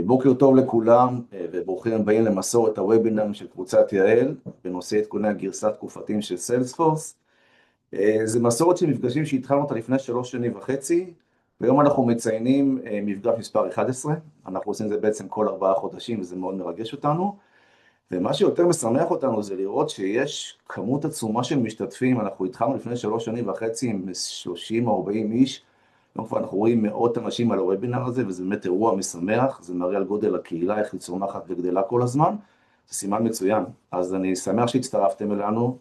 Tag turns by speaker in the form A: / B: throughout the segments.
A: בוקר טוב לכולם וברוכים הבאים למסורת הוובינר של קבוצת יעל בנושא עדכוני הגרסה התקופתיים של סיילספורס. זה מסורת של מפגשים שהתחלנו אותה לפני 3.5 שנים, והיום אנחנו מציינים מפגש מספר 11. אנחנו עושים זה בעצם כל 4 חודשים וזה מאוד מרגש אותנו, ומה שיותר משמח אותנו זה לראות שיש כמות עצומה של משתתפים. אנחנו התחלנו לפני 3.5 שנים עם 30 או 40 איש, היום כבר אנחנו רואים מאות אנשים על הוובינר הזה, וזה באמת אירוע משמח. זה מראה על גודל הקהילה, איך היא צומחת וגדלה כל הזמן. זה סימן מצוין. אז אני שמח שהצטרפתם אלינו.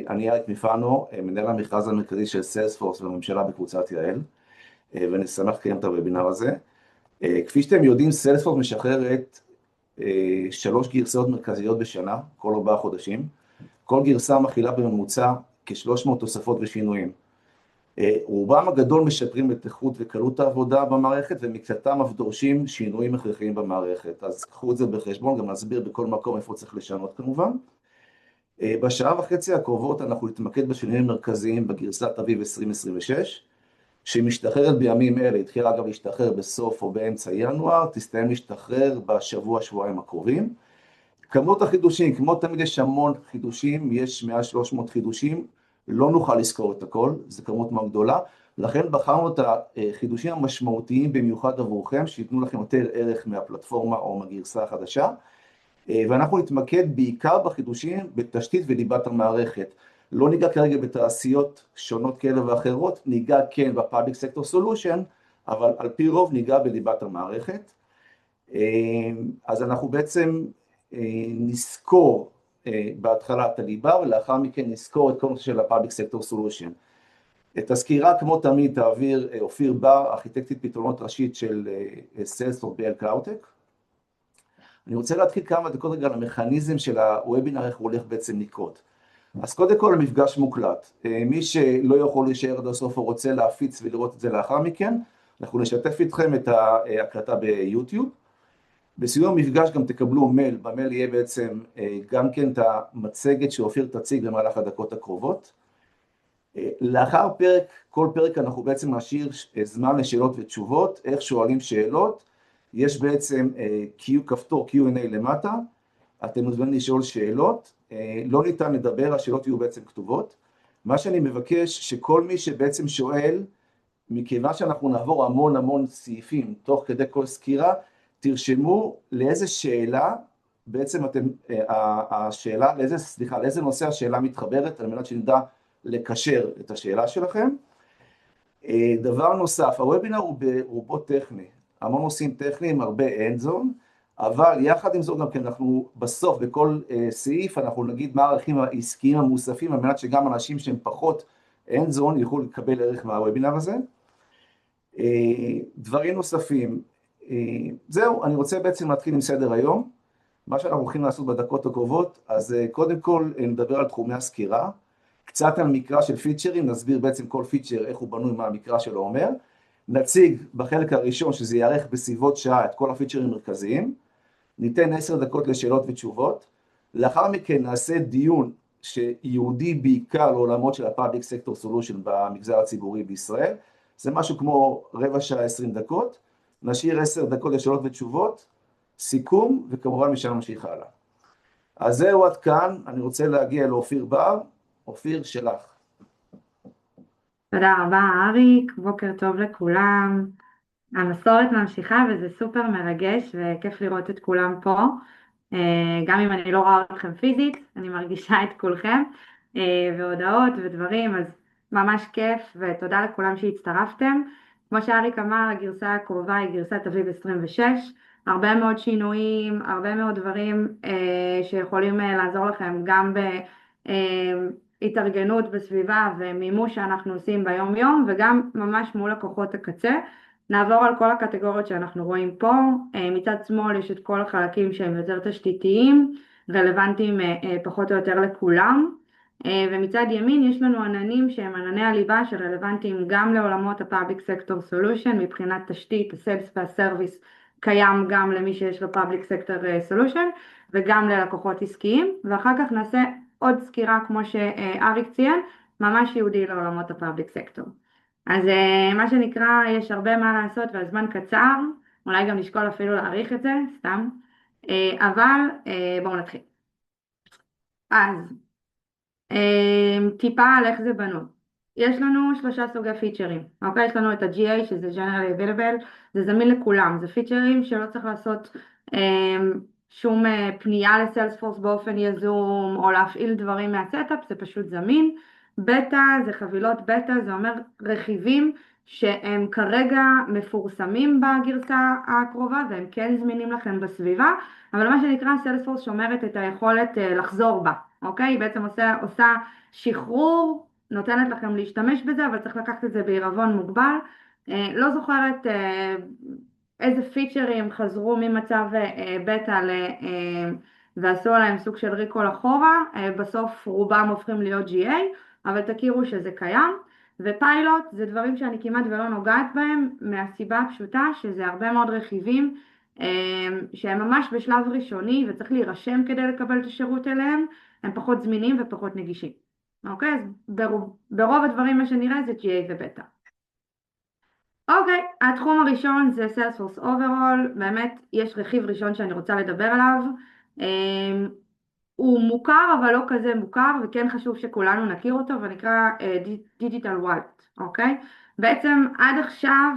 A: אני אריק מיפנו, מנהל המכרז המרכזי של סיילספורס בממשלה בקבוצת יעל, ואני שמח לקיים את הוובינר הזה. כפי שאתם יודעים, סיילספורס משחררת 3 גרסאות מרכזיות בשנה, כל 4 חודשים. כל גרסה מכילה בממוצע כ-300 תוספות ושינויים. רובם הגדול משפרים את איכות וקלות העבודה במערכת, ומקצתם אף דורשים שינויים הכרחיים במערכת. אז קחו את זה בחשבון, גם נסביר בכל מקום איפה צריך לשנות כמובן. בשעה וחצי הקרובות אנחנו נתמקד בשינויים מרכזיים בגרסת אביב 2026, שמשתחררת בימים אלה. התחילה אגב להשתחרר בסוף או באמצע ינואר, תסתיים להשתחרר בשבוע-שבועיים הקרובים. כמות החידושים, כמו תמיד יש המון חידושים, יש מעל 300 חידושים, לא נוכל לזכור את הכל, זו כמות מאוד גדולה, לכן בחרנו את החידושים המשמעותיים במיוחד עבורכם, שיתנו לכם יותר ערך מהפלטפורמה או מהגרסה החדשה, ואנחנו נתמקד בעיקר בחידושים בתשתית וליבת המערכת. לא ניגע כרגע בתעשיות שונות כאלה ואחרות, ניגע כן בפאבליק סקטור סולושן, אבל על פי רוב ניגע בליבת המערכת. אז אנחנו בעצם נזכור בהתחלה את הליבה, ולאחר מכן נזכור את כל נושא של ה-Public Sector Solution. את הסקירה כמו תמיד תעביר אופיר בר, ארכיטקטית פתרונות ראשית של סיילספורס ב-Cloudtech. אני רוצה להתחיל כמה דקות רגע על המכניזם של הוובינר, איך הוא הולך בעצם לקרות. אז קודם כל המפגש מוקלט. מי שלא יכול להישאר עד הסוף או רוצה להפיץ ולראות את זה לאחר מכן, אנחנו נשתף איתכם את ההקלטה ביוטיוב. בסיום המפגש גם תקבלו מייל, במייל יהיה בעצם גם כן את המצגת שאופיר תציג במהלך הדקות הקרובות. לאחר פרק, כל פרק אנחנו בעצם נשאיר זמן לשאלות ותשובות. איך שואלים שאלות? יש בעצם כפתור Q&A למטה, אתם מוזמנים לשאול שאלות, לא ניתן לדבר, השאלות יהיו בעצם כתובות. מה שאני מבקש שכל מי שבעצם שואל, מכיוון שאנחנו נעבור המון סעיפים תוך כדי כל סקירה, תרשמו לאיזה שאלה, בעצם השאלה, לאיזה נושא השאלה מתחברת, על מנת שנדע לקשר את השאלה שלכם. דבר נוסף, הוובינר הוא ברובו טכני, המון נושאים טכניים, הרבה hands-on, אבל יחד עם זאת גם כן אנחנו בסוף, בכל סעיף, אנחנו נגיד מה הערכים העסקיים המוספים, על מנת שגם אנשים שהם פחות hands-on יוכלו לקבל ערך מהוובינר הזה. דברים נוספים, זהו, אני רוצה בעצם להתחיל עם סדר היום. מה שאנחנו הולכים לעשות בדקות הקרובות, אז קודם כל נדבר על תחומי הסקירה, קצת על מקרא של פיצ'רים, נסביר בעצם כל פיצ'ר, איך הוא בנוי, מה המקרא שלו אומר. נציג בחלק הראשון, שזה יארך בסביבות שעה, את כל הפיצ'רים המרכזיים. ניתן 10 דקות לשאלות ותשובות. לאחר מכן נעשה דיון שיהודי בעיקר לעולמות של ה-Public Sector Solution במגזר הציבורי בישראל. זה משהו כמו רבע שעה, 20 דקות. נשאיר 10 דקות לשאלות ותשובות, סיכום, וכמובן משם נמשיך הלאה. אז זהו עד כאן, אני רוצה להגיע לאופיר בר. אופיר, שלך.
B: תודה רבה אריק, בוקר טוב לכולם. המסורת ממשיכה וזה סופר מרגש וכיף לראות את כולם פה. גם אם אני לא רואה אתכם פיזית, אני מרגישה את כולכם, והודעות ודברים, אז ממש כיף ותודה לכולם שהצטרפתם. כמו שאריק אמר, הגרסה הקרובה היא גרסת אביב 26, הרבה מאוד שינויים, הרבה מאוד דברים שיכולים לעזור לכם גם בהתארגנות בסביבה ומימוש שאנחנו עושים ביום יום, וגם ממש מול לקוחות הקצה. נעבור על כל הקטגוריות שאנחנו רואים פה. מצד שמאל יש את כל החלקים שהם יותר תשתיתיים, רלוונטיים פחות או יותר לכולם. ומצד ימין יש לנו עננים שהם ענני הליבה שרלוונטיים גם לעולמות ה-Public Sector Solution, מבחינת תשתית, ה-Sales וה-Service קיים גם למי שיש לו Public Sector Solution, וגם ללקוחות עסקיים. ואחר כך נעשה עוד סקירה כמו שאריק ציין, ממש ייעודי לעולמות ה-Public Sector. אז מה שנקרא, יש הרבה מה לעשות והזמן קצר, אולי גם נשקול אפילו להעריך את זה, סתם. אבל בואו נתחיל. אז טיפה על איך זה בנוי. יש לנו שלושה סוגי פיצ'רים, אוקיי? יש לנו את ה-GA שזה Generally Available, זה זמין לכולם, זה פיצ'רים שלא צריך לעשות שום פנייה לסיילספורס באופן יזום או להפעיל דברים מהסטאפ, זה פשוט זמין. בטא זה חבילות בטא, זה אומר רכיבים שהם כרגע מפורסמים בגרסה הקרובה והם כן זמינים לכם בסביבה, אבל מה שנקרא סיילספורס שומרת את היכולת לחזור בה. אוקיי? היא בעצם עושה שחרור, נותנת לכם להשתמש בזה, אבל צריך לקחת את זה בעירבון מוגבל. לא זוכרת איזה פיצ'רים חזרו ממצב בטא ועשו עליהם סוג של ריקול אחורה, בסוף רובם הופכים להיות GA, אבל תכירו שזה קיים. ופיילוט זה דברים שאני כמעט ולא נוגעת בהם, מהסיבה הפשוטה שזה הרבה מאוד רכיבים שהם ממש בשלב ראשוני וצריך להירשם כדי לקבל את השירות אליהם, הם פחות זמינים ופחות נגישים. אוקיי? אז ברוב הדברים מה שנראה זה GA ובטא. אוקיי, התחום הראשון זה Salesforce Overall, באמת יש רכיב ראשון שאני רוצה לדבר עליו. הוא מוכר אבל לא כזה מוכר וכן חשוב שכולנו נכיר אותו ונקרא Digital Wallet, אוקיי? בעצם עד עכשיו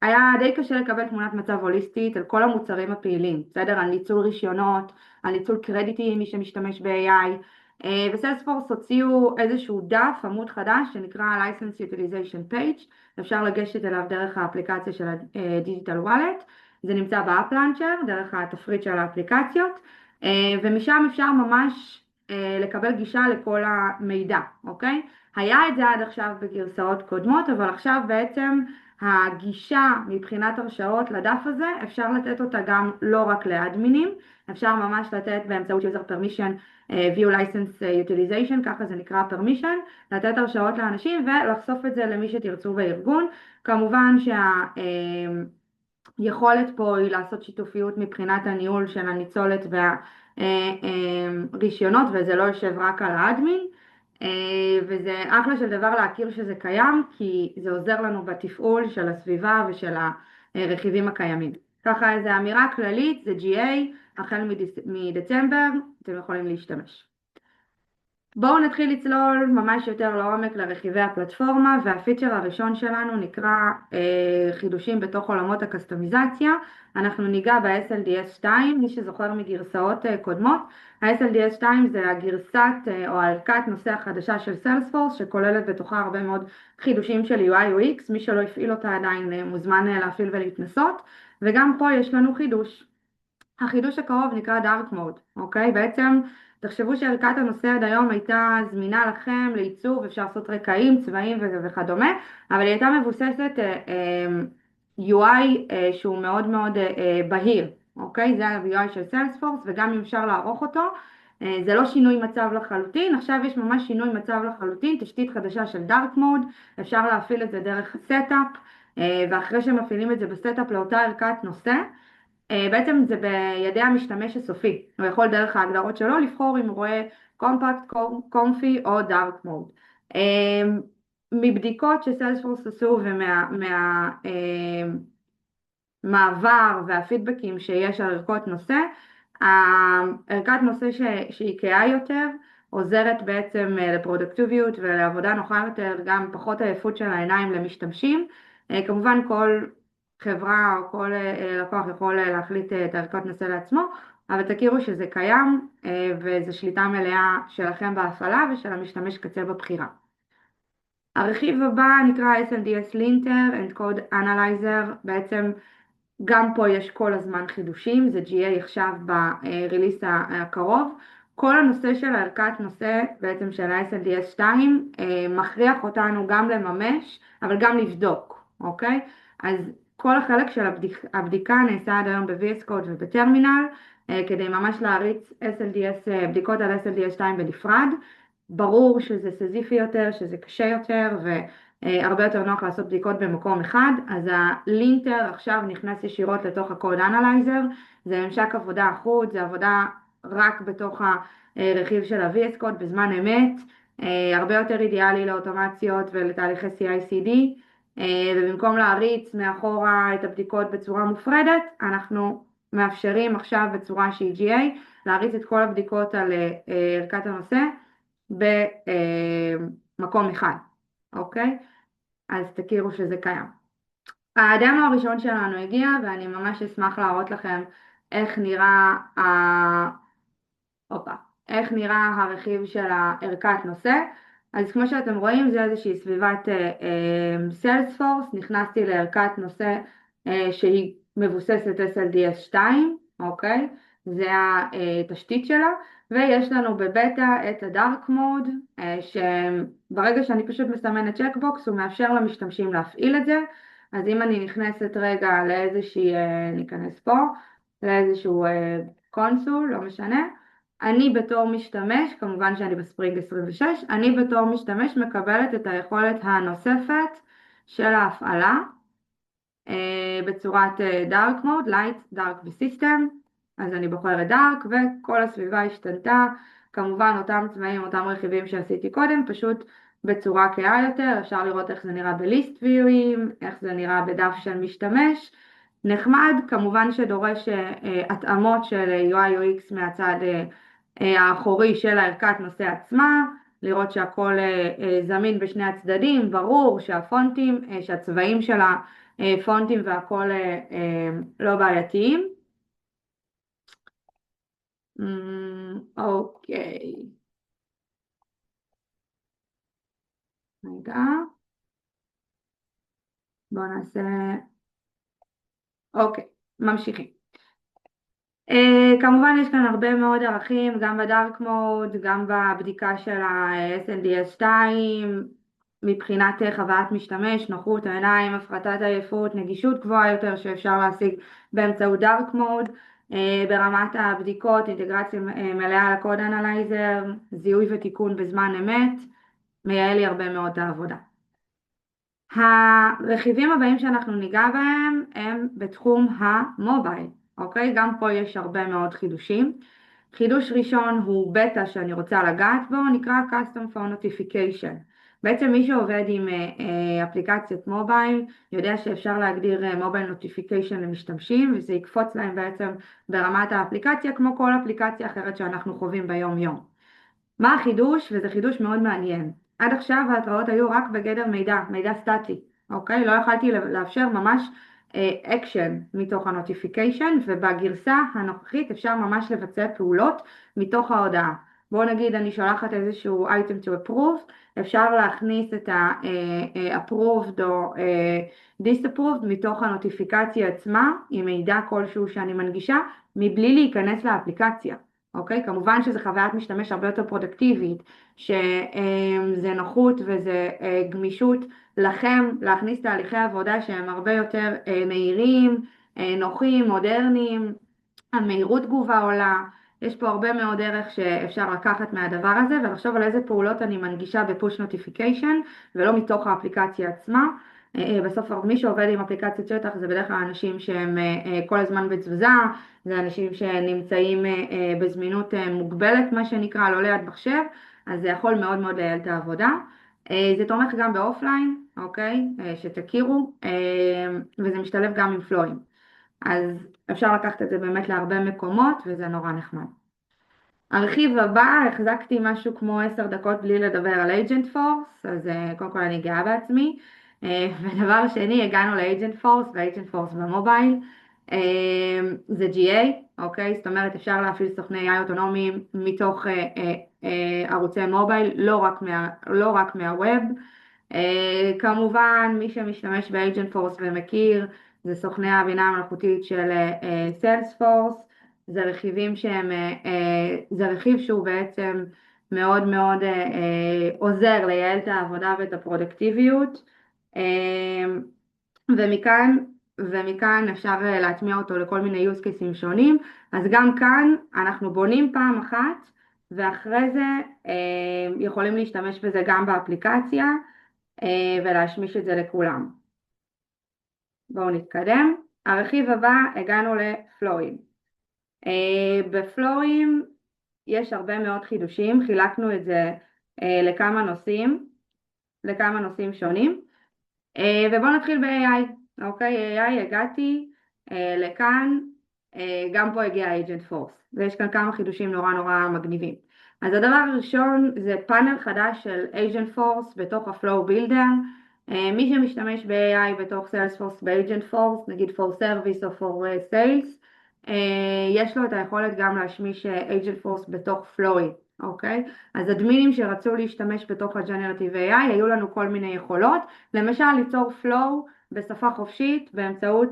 B: היה די קשה לקבל תמונת מצב הוליסטית על כל המוצרים הפעילים, בסדר? על ניצול רישיונות, על ניצול קרדיטים, מי שמשתמש ב-AI, וסיילספורס הוציאו איזשהו דף, עמוד חדש, שנקרא License Utilization Page, אפשר לגשת אליו דרך האפליקציה של ה-Digital Wallet, זה נמצא באפלנצ'ר, דרך התפריט של האפליקציות, ומשם אפשר ממש לקבל גישה לכל המידע, אוקיי? היה את זה עד עכשיו בגרסאות קודמות, אבל עכשיו בעצם הגישה מבחינת הרשאות לדף הזה, אפשר לתת אותה גם לא רק לאדמינים, אפשר ממש לתת באמצעות user permission, view license utilization, ככה זה נקרא permission, לתת הרשאות לאנשים ולחשוף את זה למי שתרצו בארגון. כמובן שהיכולת פה היא לעשות שיתופיות מבחינת הניהול של הניצולת והרישיונות, וזה לא יושב רק על האדמין. וזה אחלה של דבר להכיר שזה קיים, כי זה עוזר לנו בתפעול של הסביבה ושל הרכיבים הקיימים. ככה איזו אמירה כללית, זה GA, החל מדצמבר, אתם יכולים להשתמש. בואו נתחיל לצלול ממש יותר לעומק לרכיבי הפלטפורמה, והפיצ'ר הראשון שלנו נקרא חידושים בתוך עולמות הקסטומיזציה. אנחנו ניגע ב-SLDS 2, מי שזוכר מגרסאות קודמות. ה-SLDS 2 זה הגרסת או הערכת נושא החדשה של סיילספורס, שכוללת בתוכה הרבה מאוד חידושים של UI UX, מי שלא הפעיל אותה עדיין מוזמן להפעיל ולהתנסות, וגם פה יש לנו חידוש. החידוש הקרוב נקרא Dark Mode, אוקיי? בעצם תחשבו שערכת הנושא עד היום הייתה זמינה לכם לעיצוב, אפשר לעשות רקעים, צבעים וכדומה, אבל היא הייתה מבוססת UI שהוא מאוד מאוד בהיר, אוקיי? זה ה-UI של Salesforce, וגם אם אפשר לערוך אותו, זה לא שינוי מצב לחלוטין, עכשיו יש ממש שינוי מצב לחלוטין, תשתית חדשה של Dark Mode, אפשר להפעיל את זה דרך הסטאפ, ואחרי שמפעילים את זה בסטאפ לאותה ערכת נושא, בעצם זה בידי המשתמש הסופי, הוא יכול דרך ההגדרות שלו לבחור אם הוא רואה Compact, Comfy או Dark Mode. מבדיקות שסיילספורס עשו ומהמעבר והפידבקים שיש על ערכות נושא, ערכת נושא שהיא קהה יותר, עוזרת בעצם לפרודקטיביות ולעבודה נוחה יותר, גם פחות עייפות של העיניים למשתמשים. כמובן כל חברה או כל לקוח יכול להחליט את ערכות נושא לעצמו, אבל תכירו שזה קיים וזה שליטה מלאה שלכם בהפעלה ושל המשתמש קצה בבחירה. הרכיב הבא נקרא SLDS Linter and Code Analyzer, בעצם גם פה יש כל הזמן חידושים, זה GA עכשיו בריליס הקרוב. כל הנושא של הערכת נושא בעצם של ה-SLDS 2 מכריח אותנו גם לממש, אבל גם לבדוק, אוקיי? אז כל החלק של הבדיקה נעשה עד היום ב-VS Code ובטרמינל, כדי ממש להריץ SLDS, בדיקות על SLDS 2 בנפרד. ברור שזה סזיפי יותר, שזה קשה יותר, והרבה יותר נוח לעשות בדיקות במקום אחד. אז הלינטר עכשיו נכנס ישירות לתוך הקוד אנלייזר, זה ממשק עבודה אחוד, זה עבודה רק בתוך הרכיב של ה-VS Code בזמן אמת, הרבה יותר אידיאלי לאוטומציות ולתהליכי CI/CD, ובמקום להריץ מאחורה את הבדיקות בצורה מופרדת, אנחנו מאפשרים עכשיו בצורה שהיא GA, להריץ את כל הבדיקות על ערכת הנושא במקום אחד, אוקיי? אז תכירו שזה קיים. הדמו הראשון שלנו הגיע, ואני ממש אשמח להראות לכם איך נראה איך נראה הרכיב של הערכת נושא. אז כמו שאתם רואים, זה איזושהי סביבת Salesforce. נכנסתי לערכת נושא שהיא מבוססת SLDS 2, אוקיי? זה התשתית שלה, ויש לנו בבטא את הדארק מוד, שברגע שאני פשוט מסמנת צ'קבוקס, הוא מאפשר למשתמשים להפעיל את זה. אז אם אני נכנסת רגע לאיזושהי, ניכנס פה, לאיזשהו קונסול, לא משנה, אני בתור משתמש, כמובן שאני בספרינג 26, אני בתור משתמש מקבלת את היכולת הנוספת של ההפעלה בצורת Dark Mode, Light, Dark ו-System. אז אני בוחרת Dark וכל הסביבה השתנתה, כמובן אותם צבעים, אותם רכיבים שעשיתי קודם, פשוט בצורה קהה יותר. אפשר לראות איך זה נראה ב-List Viewing, איך זה נראה בדף של משתמש. נחמד, כמובן שדורש התאמות של UI UX מהצד האחורי של הערכת נושא עצמה, לראות שהכל זמין בשני הצדדים, ברור שהפונטים, שהצבעים של הפונטים והכל לא בעייתיים. אוקיי. רגע. בואו נעשה... אוקיי, ממשיכים. כמובן יש כאן הרבה מאוד ערכים, גם בדארק מוד, גם בבדיקה של ה-SLDS 2, מבחינת חוויית משתמש, נוחות העיניים, הפחתת עייפות, נגישות גבוהה יותר שאפשר להשיג באמצעות דארק מוד, ברמת הבדיקות, אינטגרציה מלאה לקוד אנלייזר, זיהוי ותיקון בזמן אמת, מייעל לי הרבה מאוד את העבודה. הרכיבים הבאים שאנחנו ניגע בהם הם בתחום המובייל, אוקיי? גם פה יש הרבה מאוד חידושים. חידוש ראשון הוא בטא שאני רוצה לגעת בו, נקרא Custom Phone Notification. בעצם מי שעובד עם אפליקציית מובייל יודע שאפשר להגדיר מובייל נוטיפיקיישן למשתמשים, וזה יקפוץ להם בעצם ברמת האפליקציה כמו כל אפליקציה אחרת שאנחנו חווים ביום יום. מה החידוש? וזה חידוש מאוד מעניין. עד עכשיו ההתראות היו רק בגדר מידע סטטי, אוקיי? לא יכלתי לאפשר ממש אקשן מתוך הנוטיפיקיישן, ובגרסה הנוכחית אפשר ממש לבצע פעולות מתוך ההודעה. בואו נגיד אני שולחת איזשהו item to approve, אפשר להכניס את ה-approved או disapproved מתוך הנוטיפיקציה עצמה, עם מידע כלשהו שאני מנגישה, מבלי להיכנס לאפליקציה. אוקיי? כמובן שזה חוויית משתמש הרבה יותר פרודקטיבית, שזה נוחות וזה גמישות לכם להכניס תהליכי עבודה שהם הרבה יותר מהירים, נוחים, מודרניים, המהירות תגובה עולה. יש פה הרבה מאוד דרך שאפשר לקחת מהדבר הזה ולחשוב על איזה פעולות אני מנגישה בפוש נוטיפיקיישן ולא מתוך האפליקציה עצמה. בסוף מי שעובד עם אפליקציות שטח זה בדרך כלל אנשים שהם כל הזמן בתזוזה, זה אנשים שנמצאים בזמינות מוגבלת מה שנקרא, לא ליד מחשב, אז זה יכול מאוד מאוד לייעל את העבודה. זה תומך גם באופליין, אוקיי? שתכירו, וזה משתלב גם עם פלואים. אז אפשר לקחת את זה באמת להרבה מקומות וזה נורא נחמד. הרכיב הבא, החזקתי משהו כמו 10 דקות בלי לדבר על Agent Force, אז קודם כל אני גאה בעצמי. ודבר שני, הגענו ל-Agent Force ו-Agent Force במובייל. זה GA, אוקיי? זאת אומרת אפשר להפעיל סוכני AI אוטונומיים מתוך ערוצי מובייל, לא רק מהווב. כמובן מי שמשתמש ב-Agent Force ומכיר, זה סוכני הבינה המלאכותית של Salesforce. זה רכיבים שהם, זה רכיב שהוא בעצם מאוד מאוד עוזר לייעל את העבודה ואת הפרודקטיביות, ומכאן אפשר להטמיע אותו לכל מיני use cases שונים. אז גם כאן אנחנו בונים פעם אחת ואחרי זה יכולים להשתמש בזה גם באפליקציה ולהשמיש את זה לכולם. בואו נתקדם. הרכיב הבא, הגענו לפלואים. בפלואים יש הרבה מאוד חידושים, חילקנו את זה לכמה נושאים שונים. ובואו נתחיל ב-AI, אוקיי? AI הגעתי לכאן, גם פה הגיע Agent Force, ויש כאן כמה חידושים נורא נורא מגניבים. אז הדבר הראשון זה פאנל חדש של Agent Force בתוך ה-Flow Builder. מי שמשתמש ב-AI בתוך Salesforce ב-Agent Force, נגיד for Service או for Sales, יש לו את היכולת גם להשמיש Agent Force בתוך Flowy, אוקיי? אז אדמינים שרצו להשתמש בתוך ה-Generative AI, היו לנו כל מיני יכולות, למשל ליצור Flow בשפה חופשית באמצעות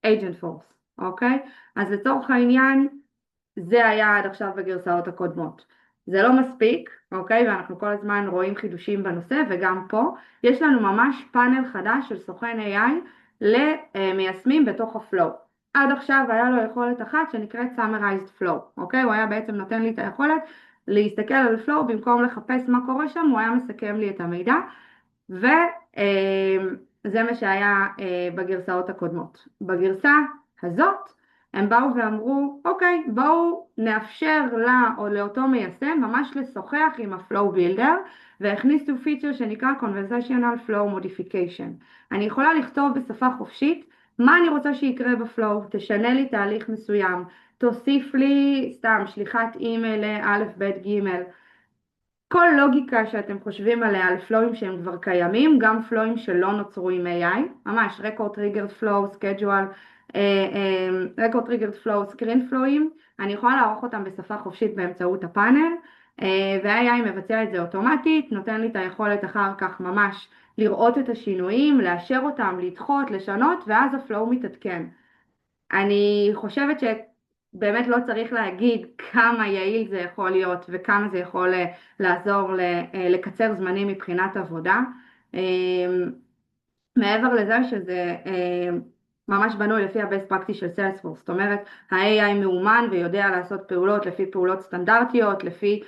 B: Agent Force, אוקיי? אז לצורך העניין, זה היה עד עכשיו בגרסאות הקודמות. זה לא מספיק, אוקיי? ואנחנו כל הזמן רואים חידושים בנושא, וגם פה יש לנו ממש פאנל חדש של סוכן AI למיישמים בתוך הפלואו. עד עכשיו היה לו יכולת אחת שנקראת Summarized Flow, אוקיי? הוא היה בעצם נותן לי את היכולת להסתכל על פלואו, במקום לחפש מה קורה שם, הוא היה מסכם לי את המידע, וזה מה שהיה בגרסאות הקודמות. בגרסה הזאת, הם באו ואמרו, אוקיי, בואו נאפשר לה או לאותו מיישם ממש לשוחח עם ה-Flow Builder, והכניסו פיצ'ר שנקרא Conversational Flow Modification. אני יכולה לכתוב בשפה חופשית מה אני רוצה שיקרה בפלואו, תשנה לי תהליך מסוים, תוסיף לי סתם שליחת אימייל לאלף בית גימל, כל לוגיקה שאתם חושבים עליה על פלואים שהם כבר קיימים, גם פלואים שלא נוצרו עם AI, ממש Record Triggered Flow, Schedule, Record Triggered Flow, Screen Flowים, אני יכולה לערוך אותם בשפה חופשית באמצעות הפאנל, וה-AI מבצע את זה אוטומטית, נותן לי את היכולת אחר כך ממש לראות את השינויים, לאשר אותם, לדחות, לשנות, ואז הפלואו מתעדכן. אני חושבת שבאמת לא צריך להגיד כמה יעיל זה יכול להיות וכמה זה יכול לעזור לקצר זמנים מבחינת עבודה. מעבר לזה שזה ממש בנוי לפי ה-best practice של Salesforce, זאת אומרת ה-AI מאומן ויודע לעשות פעולות לפי פעולות סטנדרטיות, לפי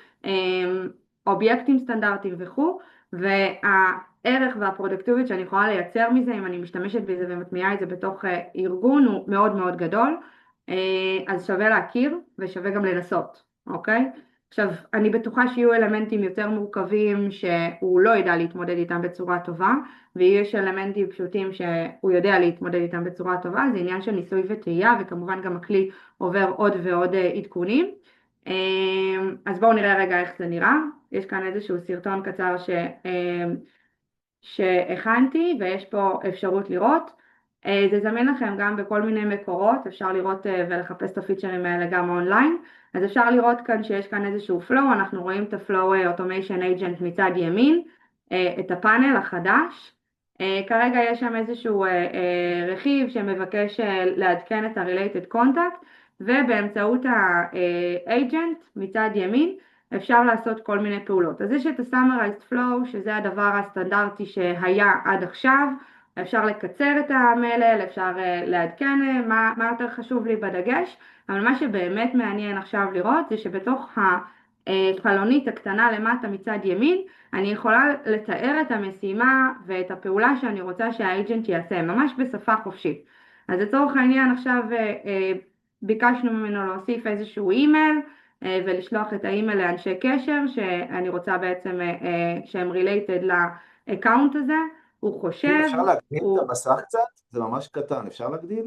B: אובייקטים סטנדרטיים וכו', והערך והפרודקטיביות שאני יכולה לייצר מזה, אם אני משתמשת בזה ומטמיעה את זה בתוך ארגון, הוא מאוד מאוד גדול, אז שווה להכיר ושווה גם לנסות, אוקיי? עכשיו, אני בטוחה שיהיו אלמנטים יותר מורכבים שהוא לא ידע להתמודד איתם בצורה טובה, ויש אלמנטים פשוטים שהוא יודע להתמודד איתם בצורה טובה, זה עניין של ניסוי וטעייה, וכמובן גם הכלי עובר עוד ועוד עדכונים. אז בואו נראה רגע איך זה נראה. יש כאן איזשהו סרטון קצר שהכנתי, ויש פה אפשרות לראות. זה זמין לכם גם בכל מיני מקורות, אפשר לראות ולחפש את הפיצ'רים האלה גם אונליין. אז אפשר לראות כאן שיש כאן איזשהו flow, אנחנו רואים את ה-flow automation agent מצד ימין, את הפאנל החדש. כרגע יש שם איזשהו רכיב שמבקש לעדכן את ה-related contact, ובאמצעות ה-agent מצד ימין אפשר לעשות כל מיני פעולות. אז יש את ה-summarized flow, שזה הדבר הסטנדרטי שהיה עד עכשיו, אפשר לקצר את המלל, אפשר לעדכן מה יותר חשוב לי בדגש, אבל מה שבאמת מעניין עכשיו לראות זה שבתוך החלונית הקטנה למטה מצד ימין, אני יכולה לתאר את המשימה ואת הפעולה שאני רוצה שהאג'נט יעשה, ממש בשפה חופשית. אז לצורך העניין עכשיו ביקשנו ממנו להוסיף איזשהו אימייל, ולשלוח את האימייל לאנשי קשר שאני רוצה בעצם שהם related לאקאונט הזה. הוא חושב...
A: אפשר להגדיל את המסך קצת? זה ממש קטן, אפשר להגדיל?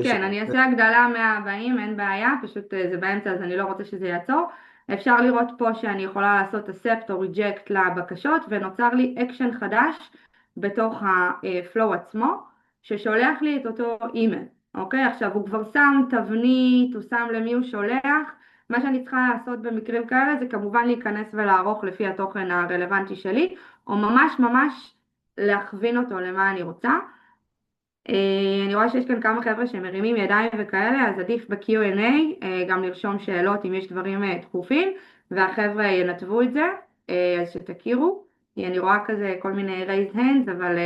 B: כן, אני אעשה הגדלה 140, אין בעיה, פשוט זה באמצע אז אני לא רוצה שזה יעצור. אפשר לראות פה שאני יכולה לעשות accept או reject לבקשות, ונוצר לי אקשן חדש בתוך ה-flow עצמו, ששולח לי את אותו אימייל. אוקיי, עכשיו הוא כבר שם תבנית, הוא שם למי הוא שולח, מה שאני צריכה לעשות במקרים כאלה זה כמובן להיכנס ולערוך לפי התוכן הרלוונטי שלי, או ממש להכווין אותו למה אני רוצה. אני רואה שיש כאן כמה חבר'ה שמרימים ידיים וכאלה, אז עדיף ב-Q&A גם לרשום שאלות אם יש דברים דחופים, והחבר'ה ינתבו את זה, אז שתכירו. אני רואה כזה כל מיני raised hands, אבל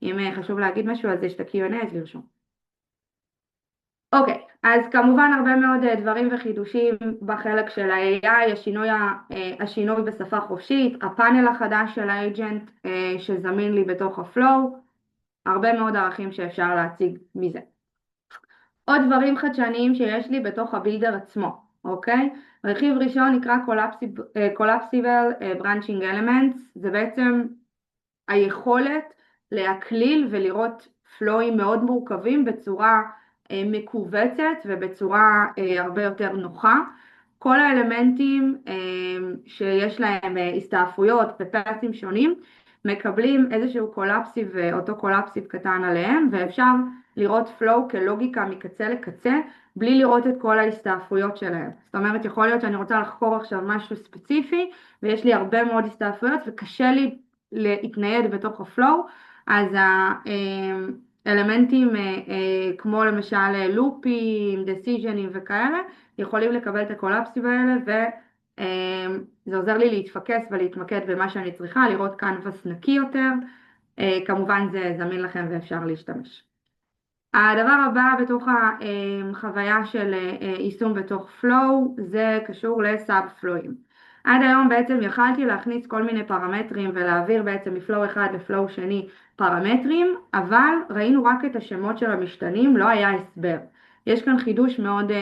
B: אם חשוב להגיד משהו אז יש את ה-Q&A, אז לרשום. אוקיי, אז כמובן הרבה מאוד דברים וחידושים בחלק של ה-AI, השינוי בשפה חופשית, הפאנל החדש של האג'נט שזמין לי בתוך הפלואו, הרבה מאוד ערכים שאפשר להציג מזה. עוד דברים חדשניים שיש לי בתוך הבילדר עצמו, אוקיי? רכיב ראשון נקרא Collapsible Branching Elements, זה בעצם היכולת להקליל ולראות פלואים מאוד מורכבים בצורה מקובצת ובצורה הרבה יותר נוחה. כל האלמנטים שיש להם הסתעפויות ופסים שונים מקבלים איזשהו קולאפסיב, אותו קולאפסיב קטן עליהם, ואפשר לראות פלואו כלוגיקה מקצה לקצה בלי לראות את כל ההסתעפויות שלהם. זאת אומרת, יכול להיות שאני רוצה לחקור עכשיו משהו ספציפי ויש לי הרבה מאוד הסתעפויות וקשה לי להתנייד בתוך הפלואו, אז האלמנטים כמו למשל לופים, דסיז'נים וכאלה יכולים לקבל את הקולאפסים האלה, וזה עוזר לי להתפקס ולהתמקד במה שאני צריכה, לראות קנבס נקי יותר. כמובן זה זמין לכם ואפשר להשתמש. הדבר הבא בתוך החוויה של יישום בתוך פלואו זה קשור לסאב פלואים. עד היום בעצם יכלתי להכניס כל מיני פרמטרים ולהעביר בעצם מפלואו אחד לפלואו שני פרמטרים, אבל ראינו רק את השמות של המשתנים, לא היה הסבר. יש כאן חידוש מאוד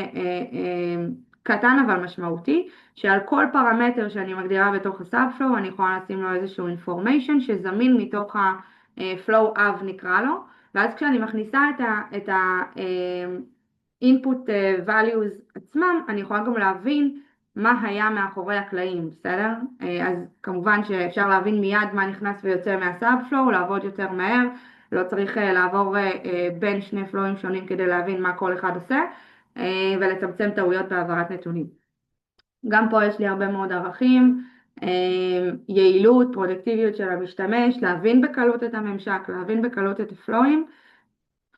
B: קטן אבל משמעותי, שעל כל פרמטר שאני מגדירה בתוך הסאב פלואו אני יכולה לשים לו איזשהו information שזמין מתוך הפלואו אב נקרא לו, ואז כשאני מכניסה את ה-input values עצמם, אני יכולה גם להבין מה היה מאחורי הקלעים, בסדר? אז כמובן שאפשר להבין מיד מה נכנס ויוצא מהסאב-פלואו, לעבוד יותר מהר, לא צריך לעבור בין שני פלואים שונים כדי להבין מה כל אחד עושה, ולצמצם טעויות בהעברת נתונים. גם פה יש לי הרבה מאוד ערכים, יעילות, פרודקטיביות של המשתמש, להבין בקלות את הממשק, להבין בקלות את הפלואים,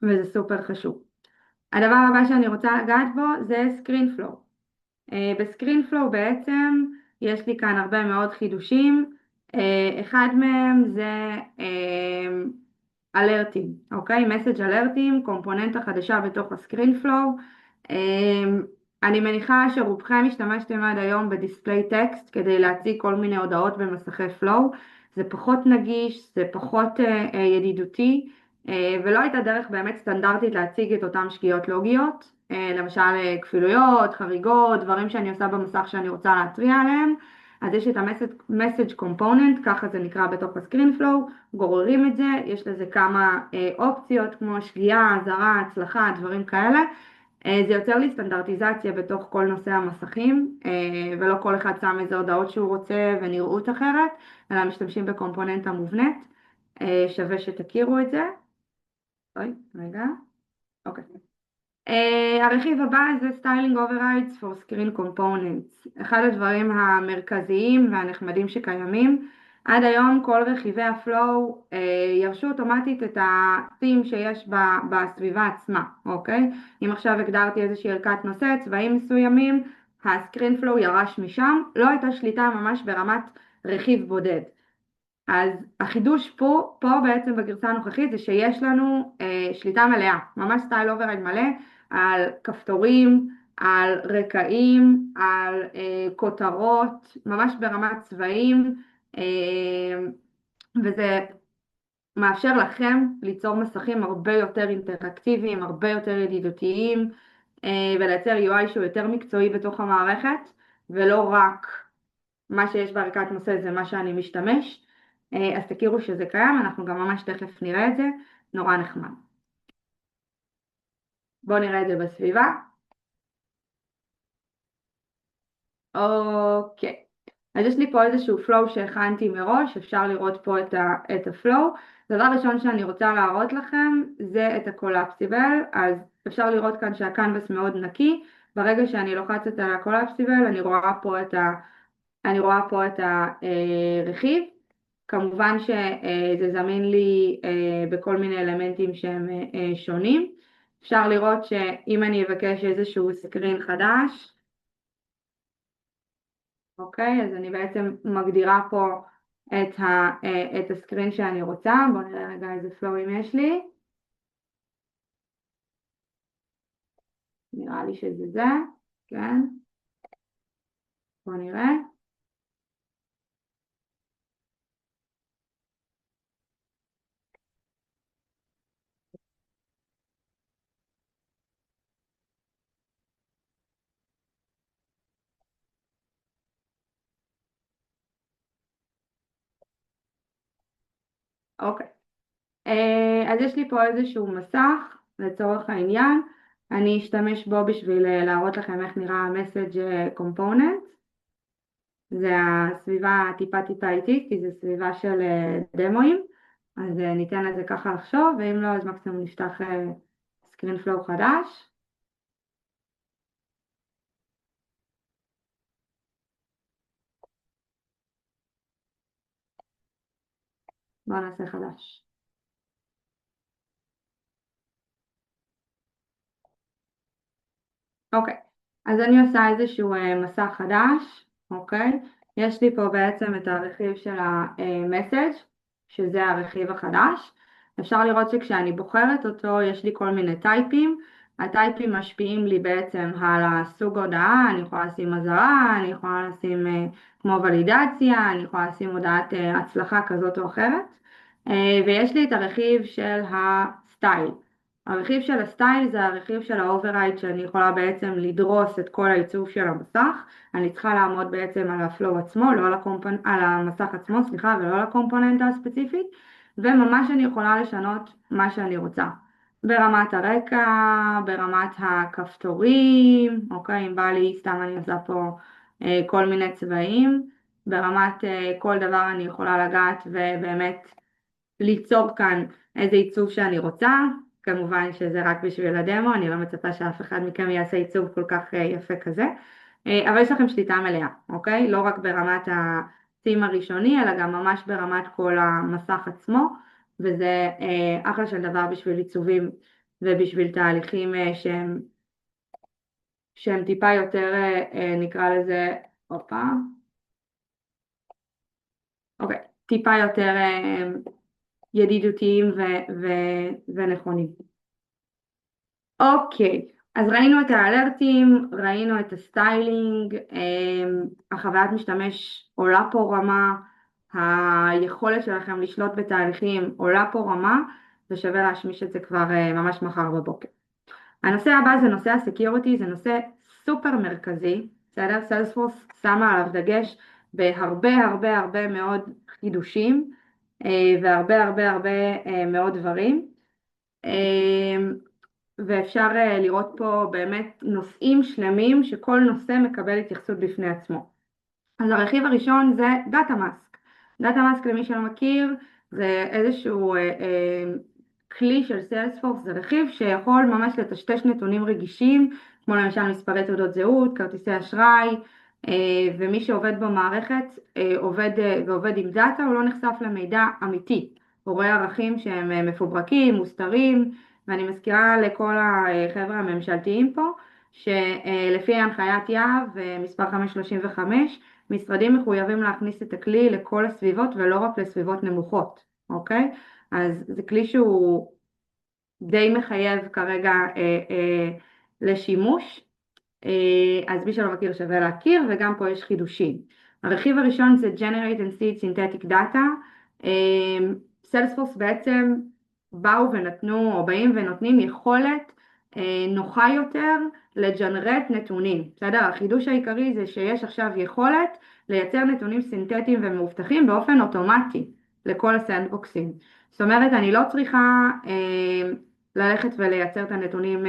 B: וזה סופר חשוב. הדבר הבא שאני רוצה לגעת בו זה סקרין פלואו. בסקרין פלואו בעצם יש לי כאן הרבה מאוד חידושים. אחד מהם זה אלרטים, אוקיי? מסאג' אלרטים, קומפוננטה חדשה בתוך הסקרין פלואו. אני מניחה שרובכם השתמשתם עד היום בדיספליי טקסט כדי להציג כל מיני הודעות במסכי פלואו. זה פחות נגיש, זה פחות ידידותי, ולא הייתה דרך באמת סטנדרטית להציג את אותם שגיאות לוגיות, למשל כפילויות, חריגות, דברים שאני עושה במסך שאני רוצה להתריע עליהם. אז יש את ה-message component, ככה זה נקרא בתוך הסקרין פלואו, גוררים את זה, יש לזה כמה אופציות כמו שגיאה, אזהרה, הצלחה, דברים כאלה. זה יוצר לי סטנדרטיזציה בתוך כל נושא המסכים, ולא כל אחד שם איזה הודעות שהוא רוצה ונראות אחרת, אלא משתמשים בקומפוננטה מובנית. שווה שתכירו את זה. אוי, רגע. אוקיי. הרכיב הבא זה Styling Overrides for Screen Components. אחד הדברים המרכזיים והנחמדים שקיימים. עד היום כל רכיבי הפלואו ירשו אוטומטית את ה-theme שיש בסביבה עצמה, אוקיי? אם עכשיו הגדרתי איזושהי ערכת נושא, צבעים מסוימים, הסקרין פלואו ירש משם, לא הייתה שליטה ממש ברמת רכיב בודד. אז החידוש פה בעצם בגרסה הנוכחית זה שיש לנו שליטה מלאה, ממש סטייל אוברייד מלא, על כפתורים, על רקעים, על כותרות, ממש ברמת צבעים, וזה מאפשר לכם ליצור מסכים הרבה יותר אינטראקטיביים, הרבה יותר ידידותיים, ולייצר UI שהוא יותר מקצועי בתוך המערכת, ולא רק מה שיש בערכת נושא זה מה שאני משתמש. אז תכירו שזה קיים, אנחנו גם ממש תכף נראה את זה, נורא נחמד. בואו נראה את זה בסביבה. אוקיי, אז יש לי פה איזשהו flow שהכנתי מראש, אפשר לראות פה את ה-flow. דבר ראשון שאני רוצה להראות לכם זה את ה-collapsible, אז אפשר לראות כאן שהקנבס מאוד נקי, ברגע שאני לוחצת על ה-collapsible אני רואה פה את הרכיב. כמובן שזה זמין לי בכל מיני אלמנטים שהם שונים. אפשר לראות שאם אני אבקש איזשהו סקרין חדש, אוקיי, אז אני בעצם מגדירה פה את הסקרין שאני רוצה. בואו נראה רגע איזה פלואים יש לי. נראה לי שזה זה, כן. בואו נראה. אוקיי. אז יש לי פה איזשהו מסך, לצורך העניין, אני אשתמש בו בשביל להראות לכם איך נראה ה-message component. זה הסביבה טיפה טיפה איטית, כי זה סביבה של דמוים, אז ניתן לזה ככה לחשוב, ואם לא, אז מקסימום נפתח סקרין פלואו חדש. בואו נעשה חדש. אוקיי, אז אני עושה איזשהו מסך חדש, אוקיי? יש לי פה בעצם את הרכיב של ה-message, שזה הרכיב החדש. אפשר לראות שכשאני בוחרת אותו, יש לי כל מיני טייפים. הטייפים משפיעים לי בעצם על הסוג הודעה, אני יכולה לשים אזהרה, אני יכולה לשים כמו ולידציה, אני יכולה לשים הודעת הצלחה כזאת או אחרת. ויש לי את הרכיב של הסטייל. הרכיב של הסטייל זה הרכיב של האוברייד שאני יכולה בעצם לדרוס את כל העיצוב של המסך. אני צריכה לעמוד בעצם על הפלואו עצמו, לא על המסך עצמו, סליחה, ולא על הקומפוננטה הספציפית, וממש אני יכולה לשנות מה שאני רוצה. ברמת הרקע, ברמת הכפתורים, אוקיי, אם בא לי, סתם אני עושה פה כל מיני צבעים, ברמת כל דבר אני יכולה לגעת ובאמת ליצור כאן איזה עיצוב שאני רוצה. כמובן שזה רק בשביל הדמו, אני לא מצפה שאף אחד מכם יעשה עיצוב כל כך יפה כזה, אבל יש לכם שליטה מלאה, אוקיי? לא רק ברמת הצים הראשוני, אלא גם ממש ברמת כל המסך עצמו, וזה אחלה של דבר בשביל עיצובים ובשביל תהליכים שהם טיפה יותר, נקרא לזה, הופה, אוקיי, טיפה יותר ידידותיים ונכונים. אוקיי, אז ראינו את האלרטים, ראינו את הסטיילינג, החוויית משתמש עולה פה רמה, היכולת שלכם לשלוט בתהליכים עולה פה רמה, ושווה להשמיש את זה כבר ממש מחר בבוקר. הנושא הבא זה נושא הסקיוריטי, זה נושא סופר מרכזי, בסדר? סיילספורס שמה עליו דגש בהרבה הרבה הרבה מאוד חידושים, והרבה הרבה הרבה מאוד דברים, ואפשר לראות פה באמת נושאים שלמים שכל נושא מקבל התייחסות בפני עצמו. אז הרכיב הראשון זה דאטה מאסק. דאטה מאסק, למי שלא מכיר, זה איזשהו כלי של סיילספורס, זה רכיב שיכול ממש לטשטש נתונים רגישים, כמו למשל מספרי תעודות זהות, כרטיסי אשראי, ומי שעובד במערכת ועובד עם דאטה, הוא לא נחשף למידע אמיתי. הוא רואה ערכים שהם מפוברקים, מוסתרים, ואני מזכירה לכל החבר'ה הממשלתיים פה, שלפי הנחיית יהב מספר 535, משרדים מחויבים להכניס את הכלי לכל הסביבות ולא רק לסביבות נמוכות, אוקיי? אז זה כלי שהוא די מחייב כרגע לשימוש, אז מי שלא מכיר שווה להכיר, וגם פה יש חידושים. הרכיב הראשון זה Generate and Seed Synthetic Data. סיילספורס בעצם באו ונתנו, או באים ונותנים יכולת נוחה יותר לג'נרט נתונים. בסדר? החידוש העיקרי זה שיש עכשיו יכולת לייצר נתונים סינתטיים ומאובטחים באופן אוטומטי לכל הסנדבוקסים. זאת אומרת, אני לא צריכה ללכת ולייצר את הנתונים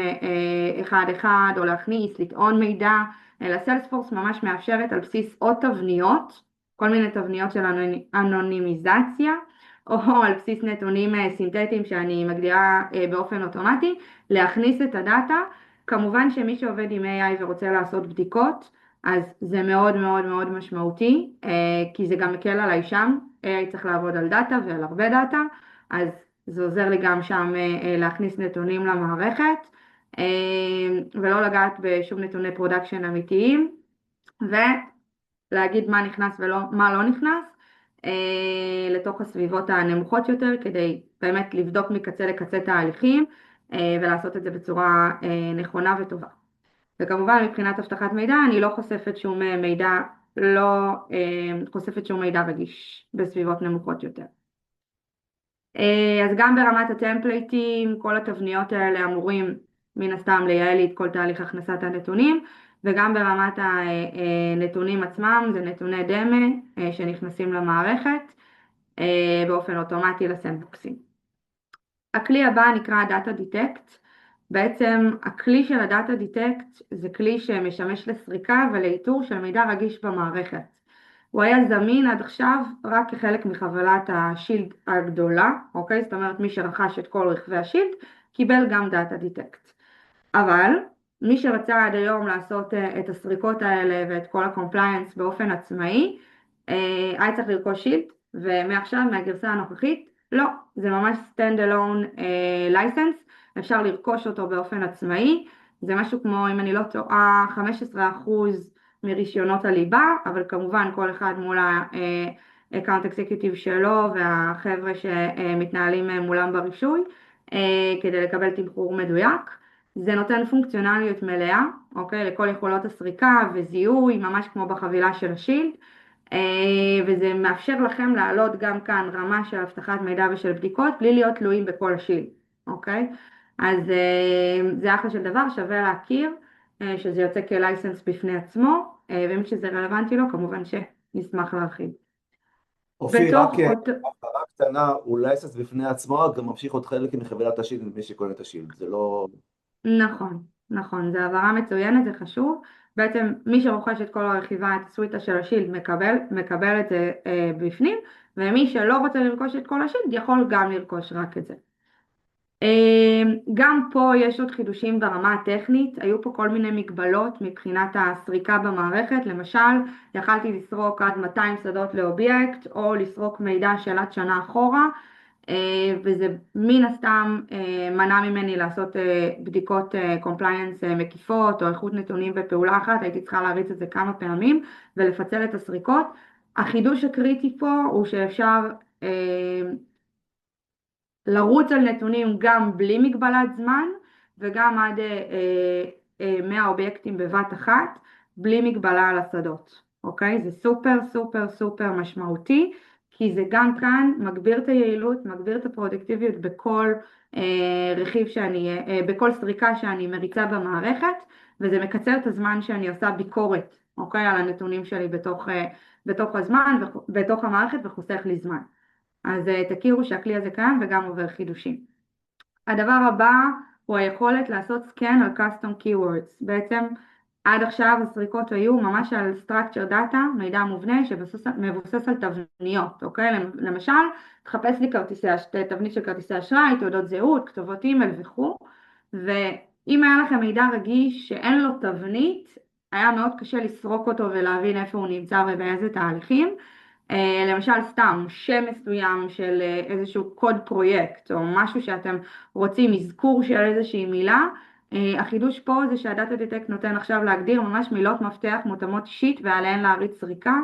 B: אחד אחד, או להכניס, לטעון מידע, אלא סיילספורס ממש מאפשרת על בסיס עוד תבניות, כל מיני תבניות של אנונימיזציה, או על בסיס נתונים סינתטיים שאני מגדירה באופן אוטומטי, להכניס את הדאטה. כמובן שמי שעובד עם AI ורוצה לעשות בדיקות, אז זה מאוד מאוד מאוד משמעותי, כי זה גם מקל עליי שם, AI צריך לעבוד על דאטה ועל הרבה דאטה, אז זה עוזר לי גם שם להכניס נתונים למערכת, ולא לגעת בשום נתוני פרודקשן אמיתיים, ולהגיד מה נכנס ומה לא נכנס, לתוך הסביבות הנמוכות יותר, כדי באמת לבדוק מקצה לקצה תהליכים, ולעשות את זה בצורה נכונה וטובה. וכמובן מבחינת אבטחת מידע, אני לא חושפת שום מידע רגיש בסביבות נמוכות יותר. אז גם ברמת הטמפלייטים, כל התבניות האלה אמורים מן הסתם לייעל לי את כל תהליך הכנסת הנתונים, וגם ברמת הנתונים עצמם, זה נתוני דמה שנכנסים למערכת באופן אוטומטי לסנדבוקסים. הכלי הבא נקרא Data Detect. בעצם הכלי של ה-Data Detect זה כלי שמשמש לסריקה ולאיתור של מידע רגיש במערכת. הוא היה זמין עד עכשיו רק כחלק מחבילת השילד הגדולה, אוקיי? זאת אומרת מי שרכש את כל רכבי השילד קיבל גם Data Detect. אבל מי שרצה עד היום לעשות את הסריקות האלה ואת כל ה-compliance באופן עצמאי, היה צריך לרכוש שילד, ומעכשיו מהגרסה הנוכחית לא, זה ממש stand alone license, אפשר לרכוש אותו באופן עצמאי, זה משהו כמו, אם אני לא טועה, 15% מרישיונות הליבה, אבל כמובן כל אחד מול ה-account executive שלו והחבר'ה שמתנהלים מולם ברישוי, כדי לקבל תמחור מדויק. זה נותן פונקציונליות מלאה, אוקיי, לכל יכולות הסריקה וזיהוי, ממש כמו בחבילה של השילד, וזה מאפשר לכם לעלות גם כאן רמה של אבטחת מידע ושל בדיקות, בלי להיות תלויים בכל שילד, אוקיי? אז זה אחלה של דבר, שווה להכיר, שזה יוצא כלייסנס בפני עצמו, ומי שזה רלוונטי לו, כמובן שנשמח להרחיב.
A: אופיר, רק
B: בתוך אותו...
A: הבהרה קטנה, הוא לייסנס בפני עצמו, גם ממשיך עוד חלק מחבילת השילד למי שקונה את השילד, זה לא...
B: נכון, נכון, זו הבהרה מצוינת, זה חשוב. בעצם מי שרוכש את כל הרכיבה, את הסוויטה של השילד, מקבל את זה בפנים, ומי שלא רוצה לרכוש את כל השילד, יכול גם לרכוש רק את זה. גם פה יש עוד חידושים ברמה הטכנית, היו פה כל מיני מגבלות מבחינת הסריקה במערכת, למשל יכלתי לסרוק עד 200 שדות לאובייקט, או לסרוק מידע של עד שנה אחורה, וזה מן הסתם מנע ממני לעשות בדיקות compliance מקיפות או איכות נתונים בפעולה אחת, הייתי צריכה להריץ את זה כמה פעמים ולפצל את הסריקות. החידוש הקריטי פה הוא שאפשר לרוץ על נתונים גם בלי מגבלת זמן וגם עד 100 אובייקטים בבת אחת בלי מגבלה על השדות, אוקיי? זה סופר סופר סופר משמעותי, כי זה גם כאן מגביר את היעילות, מגביר את הפרודקטיביות בכל רכיב בכל סריקה שאני מריצה במערכת, וזה מקצר את הזמן שאני עושה ביקורת, אוקיי? על הנתונים שלי בתוך הזמן, בתוך המערכת, וחוסך לי זמן. אז תכירו שהכלי הזה קיים וגם עובר חידושים. הדבר הבא הוא היכולת לעשות סקן על custom keywords. בעצם עד עכשיו הסריקות היו ממש על structure data, מידע מובנה שמבוסס על תבניות, אוקיי? למשל, תחפש לי תבנית של כרטיסי אשראי, תעודות זהות, כתובות אימייל וכו'. ואם היה לכם מידע רגיש שאין לו תבנית, היה מאוד קשה לסרוק אותו ולהבין איפה הוא נמצא ובאיזה תהליכים. למשל סתם שם מסוים של איזשהו קוד פרויקט או משהו שאתם רוצים אזכור של איזושהי מילה, החידוש פה זה שהדאטה דיטקט נותן עכשיו להגדיר ממש מילות מפתח מותאמות אישית ועליהן להריץ סריקה.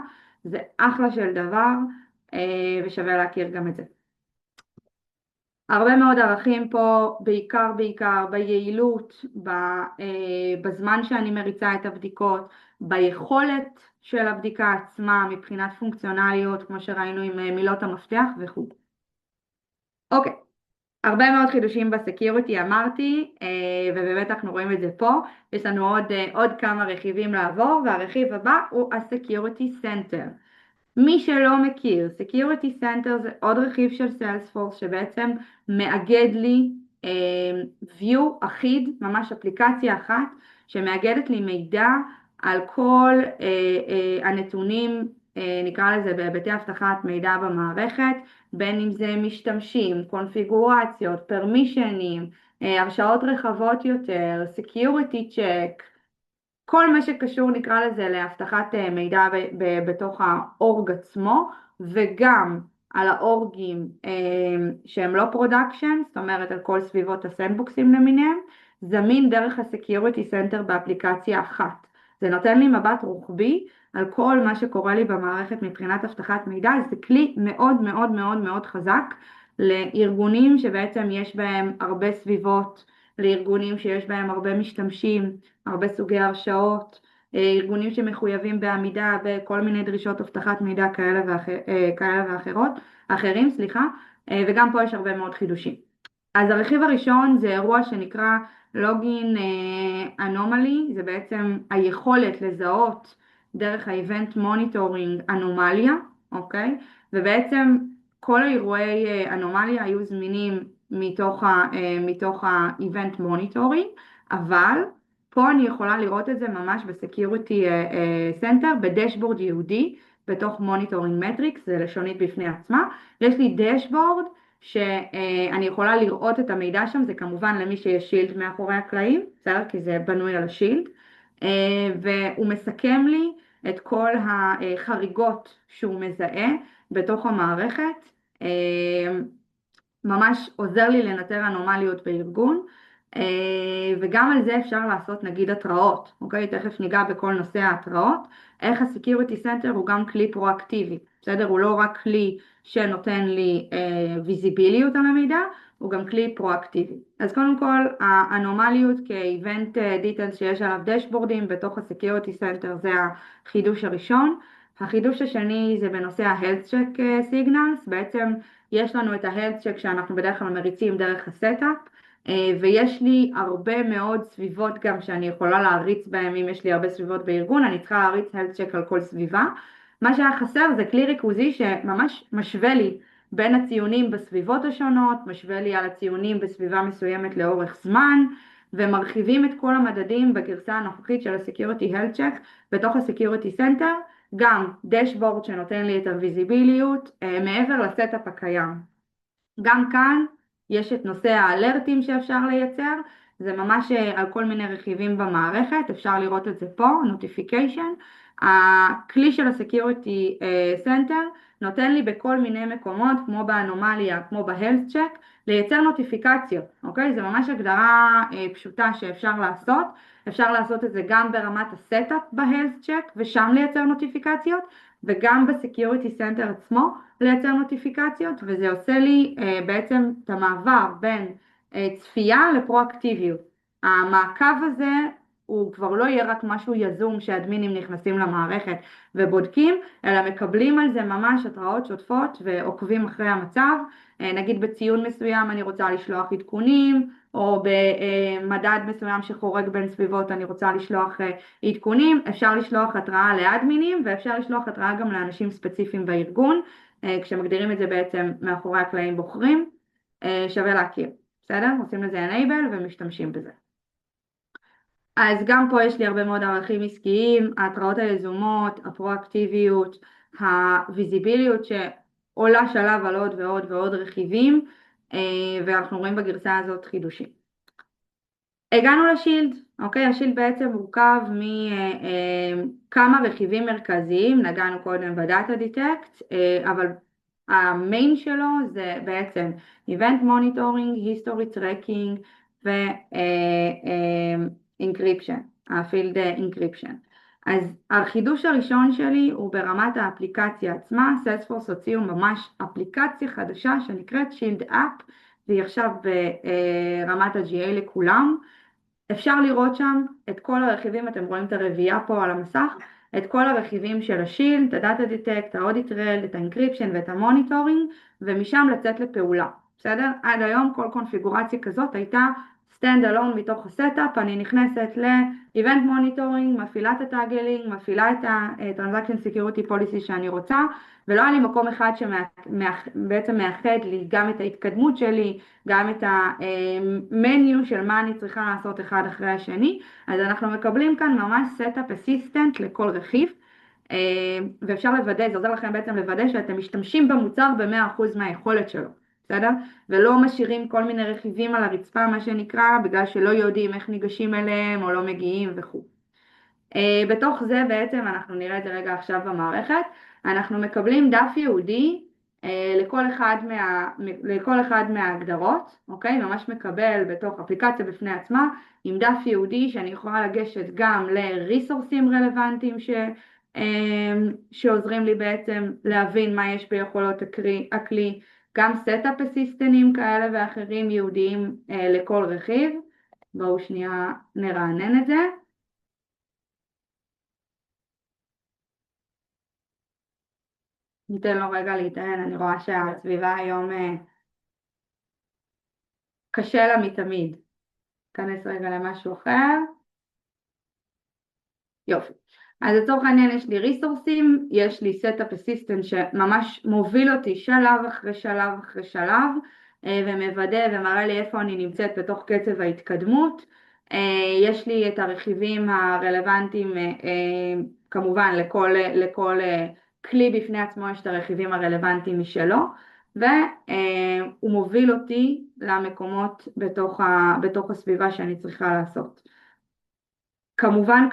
B: זה אחלה של דבר ושווה להכיר גם את זה. הרבה מאוד ערכים פה, בעיקר ביעילות, בזמן שאני מריצה את הבדיקות, ביכולת של הבדיקה עצמה מבחינת פונקציונליות, כמו שראינו עם מילות המפתח וכו'. אוקיי, הרבה מאוד חידושים בסקיוריטי אמרתי, ובאמת אנחנו רואים את זה פה. יש לנו עוד כמה רכיבים לעבור, והרכיב הבא הוא ה-Security Center. מי שלא מכיר, Security Center זה עוד רכיב של Salesforce שבעצם מאגד לי view אחיד, ממש אפליקציה אחת, שמאגדת לי מידע על כל הנתונים, נקרא לזה בהיבטי אבטחת מידע במערכת, בין אם זה משתמשים, קונפיגורציות, פרמישנים, הרשאות רחבות יותר, Security Check, כל מה שקשור נקרא לזה לאבטחת מידע בתוך האורג עצמו, וגם על האורגים שהם לא פרודקשן, זאת אומרת על כל סביבות הסנדבוקסים למיניהם, זמין דרך הסקיוריטי סנטר באפליקציה אחת. זה נותן לי מבט רוחבי על כל מה שקורה לי במערכת מבחינת אבטחת מידע. זה כלי מאוד מאוד מאוד מאוד חזק לארגונים שבעצם יש בהם הרבה סביבות, לארגונים שיש בהם הרבה משתמשים, הרבה סוגי הרשאות, ארגונים שמחויבים בעמידה בכל מיני דרישות אבטחת מידע כאלה ואחרים, וגם פה יש הרבה מאוד חידושים. אז הרכיב הראשון זה אירוע שנקרא לוגין אנומלי, זה בעצם היכולת לזהות דרך האיבנט מוניטורינג אנומליה, אוקיי? ובעצם כל האירועי אנומליה היו זמינים מתוך ה-Event Monitoring, אבל פה אני יכולה לראות את זה ממש ב-Security Center, בדשבורד ייעודי, בתוך Monitoring Metrics, זה לשונית בפני עצמה. יש לי דשבורד שאני יכולה לראות את המידע שם, זה כמובן למי שיש שילד מאחורי הקלעים, בסדר? כי זה בנוי על השילד, והוא מסכם לי את כל החריגות שהוא מזהה בתוך המערכת, ממש עוזר לי לנטר אנומליות בארגון, וגם על זה אפשר לעשות נגיד התראות, אוקיי? תכף ניגע בכל נושא ההתראות, איך ה-Security Center הוא גם כלי פרואקטיבי, בסדר? הוא לא רק כלי שנותן לי ויזיביליות על המידע, הוא גם כלי פרואקטיבי. אז קודם כל, האנומליות כ-Event Details שיש עליו דשבורדים בתוך ה-Security Center זה החידוש הראשון. החידוש השני זה בנושא ה-Health Check Signals, בעצם יש לנו את ה-Health Check שאנחנו בדרך כלל מריצים דרך הסטאפ, ויש לי הרבה מאוד סביבות גם שאני יכולה להריץ בהם, אם יש לי הרבה סביבות בארגון, אני צריכה להריץ Health Check על כל סביבה. מה שהיה חסר זה כלי ריכוזי שממש משווה לי בין הציונים בסביבות השונות, משווה לי על הציונים בסביבה מסוימת לאורך זמן, ומרחיבים את כל המדדים בגרסה הנוכחית של ה-Security Health Check בתוך ה-Security Center, גם דשבורד שנותן לי את הוויזיביליות מעבר לסטאפ הקיים. גם כאן יש את נושא האלרטים שאפשר לייצר, זה ממש על כל מיני רכיבים במערכת, אפשר לראות את זה פה, Notification. הכלי של ה-Security Center נותן לי בכל מיני מקומות, כמו באנומליה, כמו ב-Health Check, לייצר נוטיפיקציות, אוקיי? זה ממש הגדרה פשוטה שאפשר לעשות. אפשר לעשות את זה גם ברמת הסטאפ ב-Health Check, ושם לייצר נוטיפיקציות, וגם ב-Security Center עצמו לייצר נוטיפיקציות, וזה עושה לי בעצם את המעבר בין צפייה לפרואקטיביות. המעקב הזה הוא כבר לא יהיה רק משהו יזום שהאדמינים נכנסים למערכת ובודקים, אלא מקבלים על זה ממש התראות שוטפות ועוקבים אחרי המצב. נגיד בציון מסוים אני רוצה לשלוח עדכונים, או במדד מסוים שחורג בין סביבות אני רוצה לשלוח עדכונים. אפשר לשלוח התראה לאדמינים, ואפשר לשלוח התראה גם לאנשים ספציפיים בארגון, כשמגדירים את זה בעצם מאחורי הקלעים בוחרים, שווה להכיר, בסדר? עושים לזה enable ומשתמשים בזה. אז גם פה יש לי הרבה מאוד ערכים עסקיים, ההתראות היזומות, הפרואקטיביות, הוויזיביליות שעולה שלב על עוד ועוד ועוד רכיבים, ואנחנו רואים בגרסה הזאת חידושים. הגענו לשילד, אוקיי? השילד בעצם מורכב מכמה רכיבים מרכזיים, נגענו קודם בדאטה דיטקט, אבל המיין שלו זה בעצם Event Monitoring, History Tracking ו-Encryption, הפילד Encryption. אז החידוש הראשון שלי הוא ברמת האפליקציה עצמה. Salesforce הוציאו ממש אפליקציה חדשה שנקראת Shield App, והיא עכשיו ברמת ה-GA לכולם. אפשר לראות שם את כל הרכיבים, אתם רואים את הרביעייה פה על המסך, את כל הרכיבים של השילד, את הדאטה דיטקט, האודיט רל, את האנקריפשן ואת המוניטורינג, ומשם לצאת לפעולה, בסדר? עד היום כל קונפיגורציה כזאת הייתה stand alone מתוך הסטאפ, אני נכנסת ל-Event Monitoring, מפעילה את הטאגלינג, מפעילה את ה-Transaction Security Policy שאני רוצה, ולא היה לי מקום אחד שבעצם מאחד לי גם את ההתקדמות שלי, גם את המניו של מה אני צריכה לעשות אחד אחרי השני. אז אנחנו מקבלים כאן ממש Setup Assistant לכל רכיב, ואפשר לוודא, זה עוזר לכם בעצם לוודא שאתם משתמשים במוצר ב-100% מהיכולת שלו, בסדר? ולא משאירים כל מיני רכיבים על הרצפה, מה שנקרא, בגלל שלא יודעים איך ניגשים אליהם או לא מגיעים וכו'. בתוך זה בעצם אנחנו נראה את זה רגע עכשיו במערכת, אנחנו מקבלים דף ייעודי לכל אחד מההגדרות, אוקיי? ממש מקבל בתוך אפליקציה בפני עצמה, עם דף ייעודי שאני יכולה לגשת גם לריסורסים רלוונטיים שעוזרים לי בעצם להבין מה יש ביכולות הכלי, גם סטאפ אסיסטנים כאלה ואחרים ייעודיים לכל רכיב. בואו שנייה נרענן את זה. ניתן לו רגע להתעניין, אני רואה שהסביבה היום קשה לה מתמיד. כנס רגע למשהו אחר. יופי. אז לצורך העניין יש לי ריסורסים, יש לי סטאפ אסיסטנט שממש מוביל אותי שלב אחרי שלב אחרי שלב, ומוודא ומראה לי איפה אני נמצאת בתוך קצב ההתקדמות. יש לי את הרכיבים הרלוונטיים, כמובן לכל כלי בפני עצמו יש את הרכיבים הרלוונטיים משלו, והוא מוביל אותי למקומות בתוך הסביבה שאני צריכה לעשות. כמובן,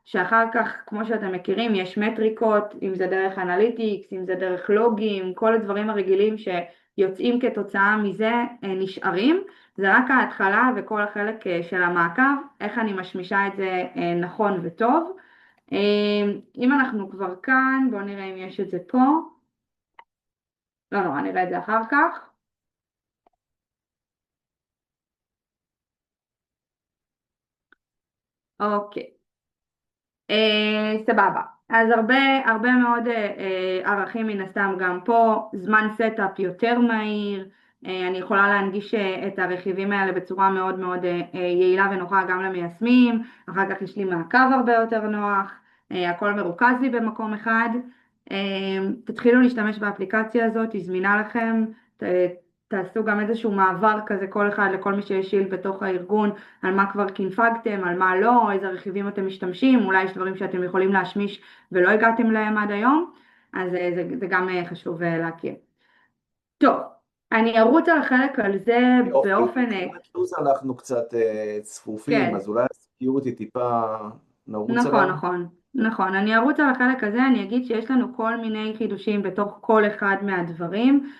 B: שאחר כך, כמו שאתם מכירים, יש מטריקות, אם זה דרך אנליטיקס, אם זה דרך לוגים, כל הדברים הרגילים שיוצאים כתוצאה מזה נשארים. זה רק ההתחלה וכל החלק של המעקב, איך אני משמישה את זה נכון וטוב. אם אנחנו כבר כאן, בואו נראה אם יש את זה פה. לא, נראה את זה אחר כך. אוקיי. סבבה. אז הרבה מאוד ערכים מן הסתם גם פה, זמן סטאפ יותר מהיר, אני יכולה להנגיש את הרכיבים האלה בצורה מאוד מאוד יעילה ונוחה גם למיישמים, אחר כך יש לי מעקב הרבה יותר נוח, הכל מרוכז לי במקום אחד. תתחילו להשתמש באפליקציה הזאת, היא זמינה לכם, תעשו גם איזשהו מעבר כזה כל אחד לכל מי שיש שילד בתוך הארגון, על מה כבר קינפגתם, על מה לא, איזה רכיבים אתם משתמשים, אולי יש דברים שאתם יכולים להשמיש ולא הגעתם להם עד היום, אז זה גם חשוב להכיר. טוב, אני ארוץ על החלק על זה באופן...
A: אנחנו קצת צפופים,
B: כן.
A: אז אולי הסקיוריטי טיפה נרוץ עליו?
B: נכון, אני ארוץ על החלק הזה, אני אגיד שיש לנו כל מיני חידושים בתוך כל אחד מהדברים,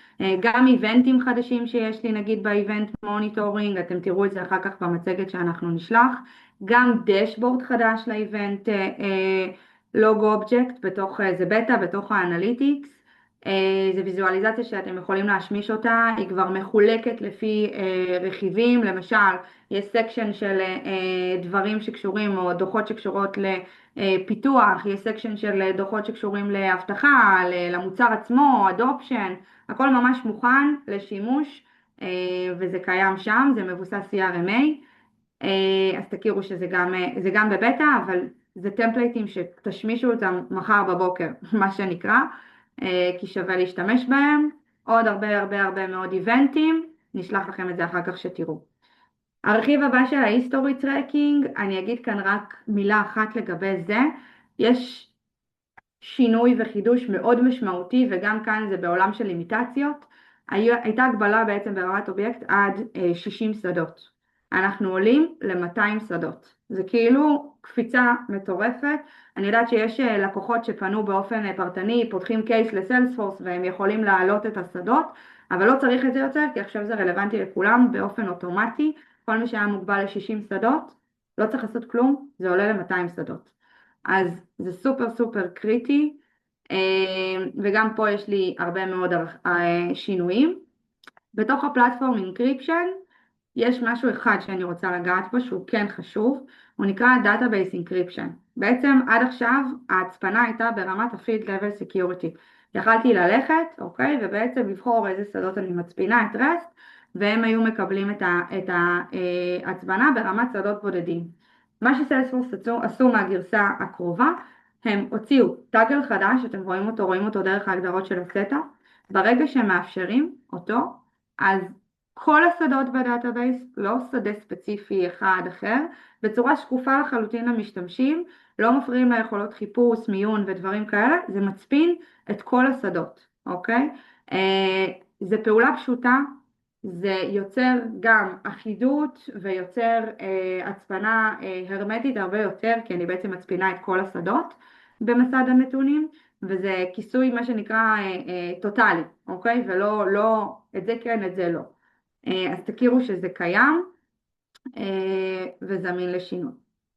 B: גם איבנטים חדשים שיש לי נגיד באיבנט מוניטורינג, אתם תראו את זה אחר כך במצגת שאנחנו נשלח, גם דשבורד חדש לאיבנט לוג אובייקט, זה בטא בתוך האנליטיקס, זה ויזואליזציה שאתם יכולים להשמיש אותה, היא כבר מחולקת לפי רכיבים, למשל יש סקשן של דברים שקשורים או דוחות שקשורות לפיתוח, יש סקשן של דוחות שקשורים להבטחה, למוצר עצמו, אדופשן, הכל ממש מוכן לשימוש וזה קיים שם, זה מבוסס CRMA, אז תכירו שזה גם בבטא, אבל זה טמפלייטים שתשמישו אותם מחר בבוקר, מה שנקרא, כי שווה להשתמש בהם. עוד הרבה מאוד איבנטים, נשלח לכם את זה אחר כך שתראו. הרכיב הבא של ההיסטורי טרקינג, אני אגיד כאן רק מילה אחת לגבי זה, יש שינוי וחידוש מאוד משמעותי וגם כאן זה בעולם של לימיטציות, הייתה הגבלה בעצם ברמת אובייקט עד 60 שדות, אנחנו עולים ל-200 שדות, זה כאילו קפיצה מטורפת, אני יודעת שיש לקוחות שפנו באופן פרטני, פותחים קייס לסיילספורס והם יכולים להעלות את השדות, אבל לא צריך את זה יותר כי עכשיו זה רלוונטי לכולם באופן אוטומטי, כל מי שהיה מוגבל ל-60 שדות, לא צריך לעשות כלום, זה עולה ל-200 שדות. אז זה סופר קריטי, וגם פה יש לי הרבה מאוד שינויים. בתוך הפלטפורם אינקריפשן, יש משהו אחד שאני רוצה לגעת בו שהוא כן חשוב, הוא נקרא Database Encryption. בעצם עד עכשיו ההצפנה הייתה ברמת ה-Field Level Security. יכלתי ללכת, אוקיי, ובעצם לבחור איזה שדות אני מצפינה את REST, והם היו מקבלים את ההצפנה ברמת שדות בודדים. מה שסיילספורס עשו מהגרסה הקרובה, הם הוציאו טאגל חדש, אתם רואים אותו דרך ההגדרות של הסטה, ברגע שהם מאפשרים אותו, אז כל השדות בדאטאבייס, לא שדה ספציפי אחד אחר, בצורה שקופה לחלוטין למשתמשים, לא מפריעים ליכולות חיפוש, מיון ודברים כאלה, זה מצפין את כל השדות, אוקיי? זה פעולה פשוטה, זה יוצר גם אחידות ויוצר הצפנה הרמטית הרבה יותר, כי אני בעצם מצפינה את כל השדות במסד הנתונים, וזה כיסוי מה שנקרא טוטלי, אוקיי? ולא, את זה כן, את זה לא. אז תכירו שזה קיים וזמין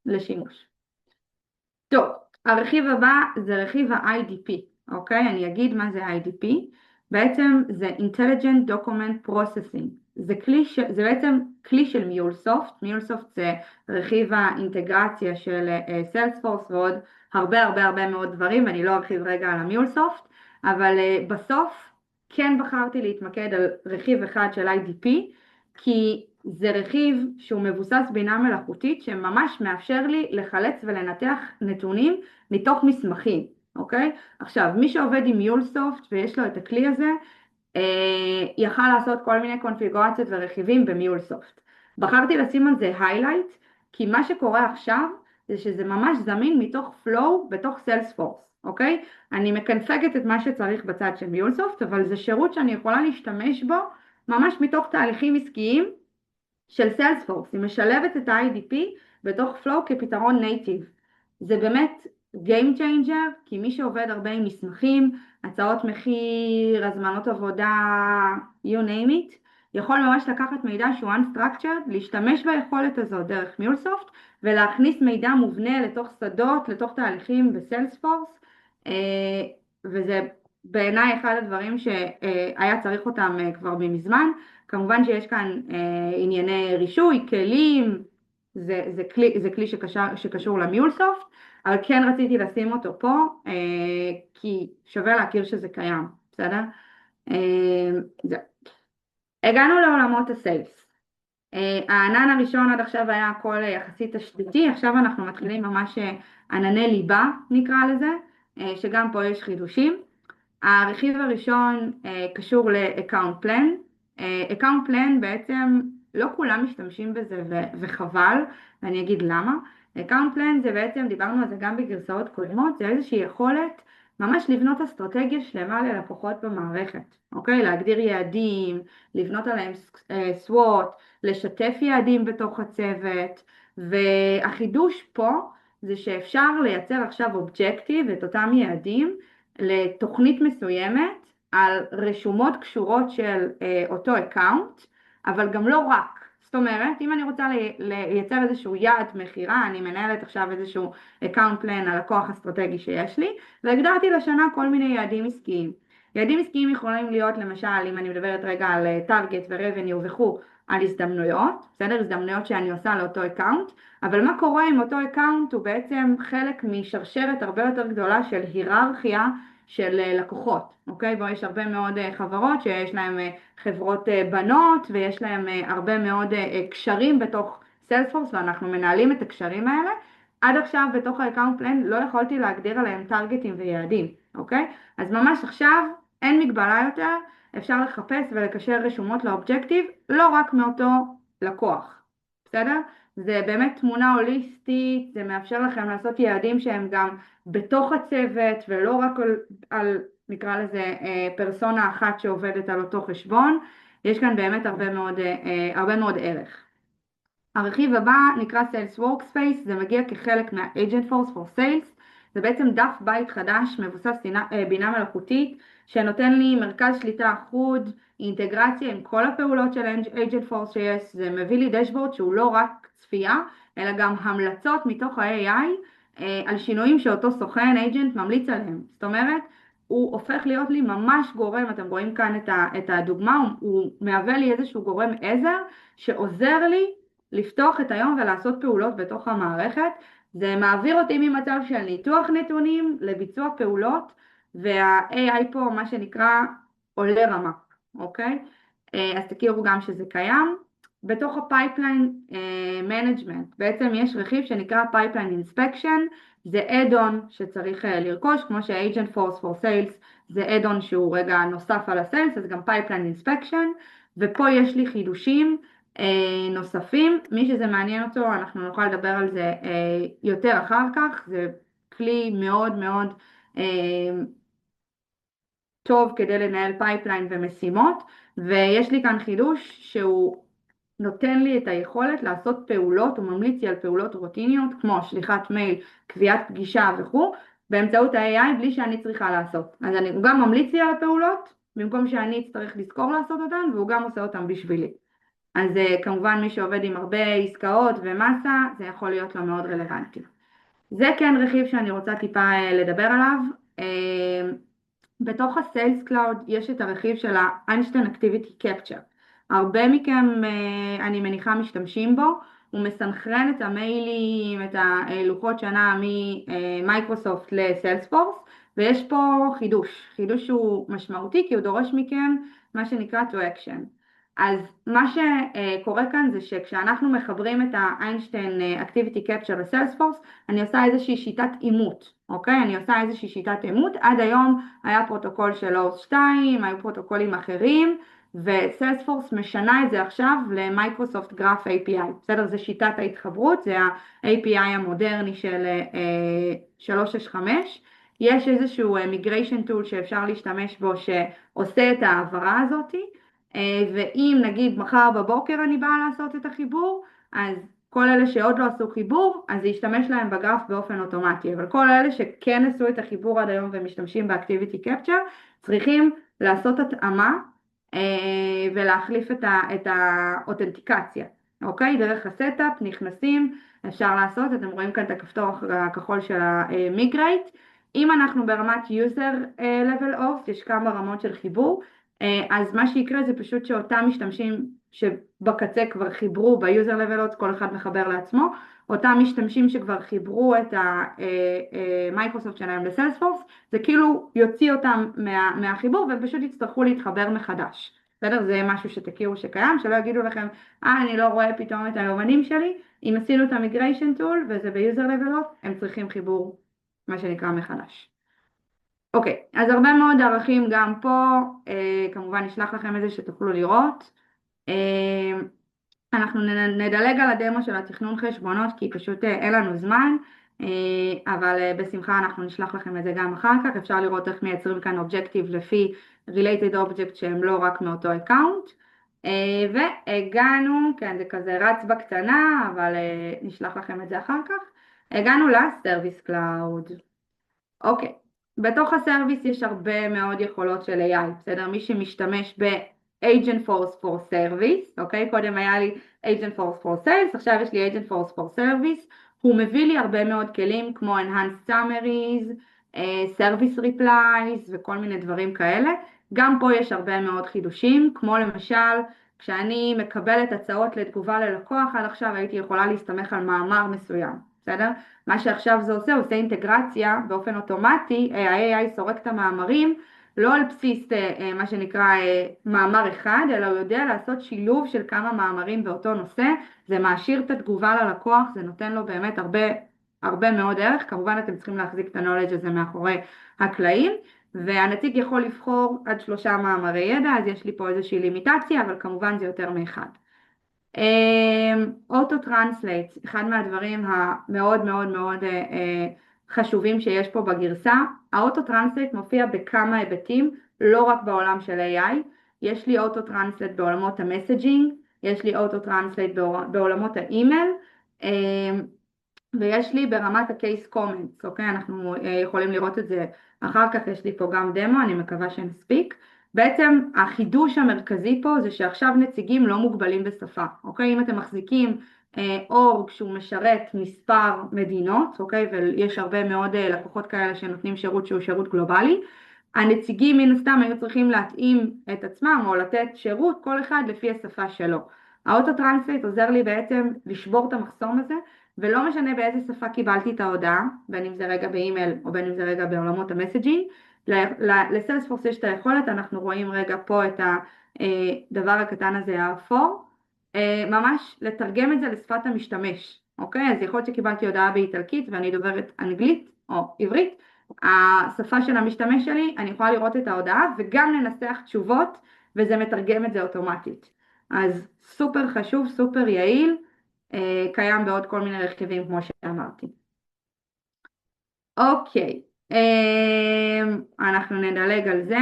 B: לשימוש. טוב, הרכיב הבא זה רכיב ה-IDP, אוקיי? אני אגיד מה זה IDP. בעצם זה Intelligent Document Processing. זה בעצם כלי של MuleSoft. MuleSoft זה רכיב האינטגרציה של Salesforce ועוד הרבה מאוד דברים, ואני לא ארחיב רגע על ה-MuleSoft, אבל בסוף כן בחרתי להתמקד על רכיב אחד של IDP, כי זה רכיב שהוא מבוסס בינה מלאכותית שממש מאפשר לי לחלץ ולנתח נתונים מתוך מסמכים, אוקיי? עכשיו, מי שעובד עם MuleSoft ויש לו את הכלי הזה, יכל לעשות כל מיני קונפיגורציות ורכיבים במיולסופט. בחרתי לשים על זה highlight, כי מה שקורה עכשיו זה שזה ממש זמין מתוך flow בתוך סיילספורס, אוקיי? אני מקנפגת את מה שצריך בצד של מיולסופט, אבל זה שירות שאני יכולה להשתמש בו ממש מתוך תהליכים עסקיים של סיילספורס. היא משלבת את ה-IDP בתוך flow כפתרון נייטיב. זה באמת Game Changer, כי מי שעובד הרבה עם מסמכים, הצעות מחיר, הזמנות עבודה, you name it, יכול ממש לקחת מידע שהוא unstructured, להשתמש ביכולת הזאת דרך מיולסופט, ולהכניס מידע מובנה לתוך שדות, לתוך תהליכים בסיילספורס, וזה בעיניי אחד הדברים שהיה צריך אותם כבר מזמן. כמובן שיש כאן ענייני רישוי, כלים, זה כלי שקשור למיולסופט, אבל כן רציתי לשים אותו פה, כי שווה להכיר שזה קיים, בסדר? הגענו לעולמות הסיילס. הענן הראשון עד עכשיו היה הכל יחסית תשתיתי, עכשיו אנחנו מתחילים ממש ענני ליבה נקרא לזה, שגם פה יש חידושים. הרכיב הראשון קשור ל-account plan. account plan בעצם לא כולם משתמשים בזה וחבל, ואני אגיד למה. account plan זה בעצם, דיברנו על זה גם בגרסאות קודמות, זה איזושהי יכולת ממש לבנות אסטרטגיה שלמה ללקוחות במערכת, אוקיי? להגדיר יעדים, לבנות עליהם SWOT, לשתף יעדים בתוך הצוות, והחידוש פה זה שאפשר לייצר עכשיו אובג'קטיב את אותם יעדים לתוכנית מסוימת על רשומות קשורות של אותו אקאונט, אבל גם לא רק. זאת אומרת, אם אני רוצה לייצר איזשהו יעד מחירה, אני מנהלת עכשיו איזשהו אקאונט פלן על הכוח אסטרטגי שיש לי, והגדרתי לשנה כל מיני יעדים עסקיים. יעדים עסקיים יכולים להיות למשל, אם אני מדברת רגע על טארגט ורבניו וכו', על הזדמנויות, בסדר? הזדמנויות שאני עושה לאותו אקאונט, אבל מה קורה עם אותו אקאונט הוא בעצם חלק משרשרת הרבה יותר גדולה של היררכיה של לקוחות, אוקיי? בו יש הרבה מאוד חברות שיש להם חברות בנות ויש להם הרבה מאוד קשרים בתוך סיילספורס, ואנחנו מנהלים את הקשרים האלה. עד עכשיו בתוך האקאונט פלן לא יכולתי להגדיר עליהם טרגטים ויעדים, אוקיי? אז ממש עכשיו אין מגבלה יותר, אפשר לחפש ולקשר רשומות לאובג'קטיב, לא רק מאותו לקוח, בסדר? זה באמת תמונה הוליסטית, זה מאפשר לכם לעשות יעדים שהם גם בתוך הצוות ולא רק על נקרא לזה פרסונה אחת שעובדת על אותו חשבון. יש כאן באמת הרבה מאוד ערך. הרכיב הבא נקרא Sales Workspace, זה מגיע כחלק מה-Agent Force for Sales, זה בעצם דף בית חדש מבוסס בינה מלאכותית שנותן לי מרכז שליטה אחוד, אינטגרציה עם כל הפעולות של Agent Force שיש, זה מביא לי דשבורד שהוא לא רק צפייה אלא גם המלצות מתוך ה-AI על שינויים שאותו סוכן agent ממליץ עליהם. זאת אומרת, הוא הופך להיות לי ממש גורם, אתם רואים כאן את הדוגמה, הוא מהווה לי איזשהו גורם עזר שעוזר לי לפתוח את היום ולעשות פעולות בתוך המערכת. זה מעביר אותי ממצב של ניתוח נתונים לביצוע פעולות, וה-AI פה מה שנקרא עולה רמה, אוקיי? אז תכירו גם שזה קיים. בתוך ה-Pipeline Management בעצם יש רכיב שנקרא Pipeline Inspection, זה add-on שצריך לרכוש, כמו ש-Agent Force for Sales זה add-on שהוא רגע נוסף על ה-Sales, אז גם Pipeline Inspection, ופה יש לי חידושים נוספים. מי שזה מעניין אותו אנחנו נוכל לדבר על זה יותר אחר כך, זה כלי מאוד מאוד טוב כדי לנהל פייפליין ומשימות, ויש לי כאן חידוש שהוא נותן לי את היכולת לעשות פעולות, הוא ממליץ לי על פעולות רוטיניות כמו שליחת מייל, קביעת פגישה וכו', באמצעות ה-AI בלי שאני צריכה לעשות. אז הוא גם ממליץ לי על הפעולות במקום שאני אצטרך לזכור לעשות אותן, והוא גם עושה אותן בשבילי. אז כמובן מי שעובד עם הרבה עסקאות ומסה, זה יכול להיות לו מאוד רלוונטי. זה כן רכיב שאני רוצה טיפה לדבר עליו. בתוך ה-Sales Cloud יש את הרכיב של ה-Einstein Activity Capture. הרבה מכם אני מניחה משתמשים בו, הוא מסנכרן את המיילים, את הלוחות שנה ממייקרוסופט לסיילספורס, ויש פה חידוש שהוא משמעותי כי הוא דורש מכם מה שנקרא to action. אז מה שקורה כאן זה שכשאנחנו מחברים את ה-Einstein Activity Capture לסיילספורס, אני עושה איזושהי שיטת אימות, אוקיי? אני עושה איזושהי שיטת אימות, עד היום היה פרוטוקול של OAuth 2, היו פרוטוקולים אחרים, וסיילספורס משנה את זה עכשיו למייקרוסופט גרף API, בסדר? זה שיטת ההתחברות, זה ה-API המודרני של 365, יש איזשהו migration tool שאפשר להשתמש בו שעושה את העברה הזאתי, ואם נגיד מחר בבוקר אני באה לעשות את החיבור, אז כל אלה שעוד לא עשו חיבור, אז זה ישתמש להם בגרף באופן אוטומטי, אבל כל אלה שכן עשו את החיבור עד היום ומשתמשים ב-Activity Capture, צריכים לעשות התאמה ולהחליף את האותנטיקציה, אוקיי? דרך הסטאפ נכנסים, אפשר לעשות, אתם רואים כאן את הכפתור הכחול של ה-Migrate, אם אנחנו ברמת user level of, יש כמה רמות של חיבור, אז מה שיקרה זה פשוט שאותם משתמשים שבקצה כבר חיברו ב-user level, כל אחד מחבר לעצמו, אותם משתמשים שכבר חיברו את המייקרוסופט שלהם לסיילספורס, זה כאילו יוציא אותם מהחיבור והם פשוט יצטרכו להתחבר מחדש. בסדר? זה משהו שתכירו שקיים, שלא יגידו לכם, אני לא רואה פתאום את היומנים שלי, אם עשינו את ה-migration tool וזה ב-user level, הם צריכים חיבור, מה שנקרא מחדש. אוקיי, אז הרבה מאוד ערכים גם פה, כמובן נשלח לכם את זה שתוכלו לראות. אנחנו נדלג על הדמו של התכנון חשבונות כי פשוט אין לנו זמן, אבל בשמחה אנחנו נשלח לכם את זה גם אחר כך. אפשר לראות איך מייצרים כאן אובג'קטיב לפי related object שהם לא רק מאותו account. והגענו, כן זה כזה רץ בקטנה, אבל נשלח לכם את זה אחר כך. הגענו ל-Service Cloud. אוקיי, בתוך הסרוויס יש הרבה מאוד יכולות של AI, בסדר? מי שמשתמש ב-Agent Force for Service, אוקיי? קודם היה לי Agent Force for Sales, עכשיו יש לי Agent Force for Service, הוא מביא לי הרבה מאוד כלים כמו Enhanced Summaries, Service Replies וכל מיני דברים כאלה. גם פה יש הרבה מאוד חידושים, כמו למשל, כשאני מקבלת הצעות לתגובה ללקוח, עד עכשיו הייתי יכולה להסתמך על מאמר מסוים, בסדר? מה שעכשיו זה עושה, הוא עושה אינטגרציה באופן אוטומטי, ה-AI סורק את המאמרים, לא על בסיס מה שנקרא מאמר אחד, אלא הוא יודע לעשות שילוב של כמה מאמרים באותו נושא, זה מעשיר את התגובה ללקוח, זה נותן לו באמת הרבה מאוד ערך, כמובן אתם צריכים להחזיק את ה-knowledge הזה מאחורי הקלעים, והנציג יכול לבחור עד 3 מאמרי ידע, אז יש לי פה איזושהי לימיטציה, אבל כמובן זה יותר מאחד. אוטו-טרנסלייט, אחד מהדברים המאוד מאוד מאוד חשובים שיש פה בגרסה. האוטו-טרנסלייט מופיע בכמה היבטים, לא רק בעולם של AI. יש לי אוטו-טרנסלייט בעולמות המסג'ינג, יש לי אוטו-טרנסלייט בעולמות האימייל, ויש לי ברמת ה-case comments, אוקיי? אנחנו יכולים לראות את זה אחר כך, יש לי פה גם דמו, אני מקווה שנספיק. בעצם החידוש המרכזי פה זה שעכשיו נציגים לא מוגבלים בשפה, אוקיי? אם אתם מחזיקים אורג שהוא משרת מספר מדינות, אוקיי? ויש הרבה מאוד לקוחות כאלה שנותנים שירות שהוא שירות גלובלי, הנציגים מן הסתם היו צריכים להתאים את עצמם או לתת שירות כל אחד לפי השפה שלו. האוטו-טרנסלייט עוזר לי בעצם לשבור את המחסום הזה, ולא משנה באיזה שפה קיבלתי את ההודעה, בין אם זה רגע באימייל או בין אם זה רגע בעולמות המסג'ינג, לסיילספורס יש את היכולת, אנחנו רואים רגע פה את הדבר הקטן הזה האפור, ממש לתרגם את זה לשפת המשתמש, אוקיי? אז יכול להיות שקיבלתי הודעה באיטלקית ואני דוברת אנגלית או עברית, השפה של המשתמש שלי, אני יכולה לראות את ההודעה וגם לנסח תשובות, וזה מתרגם את זה אוטומטית. אז סופר חשוב, סופר יעיל, קיים בעוד כל מיני רכיבים כמו שאמרתי. אוקיי, אנחנו נדלג על זה,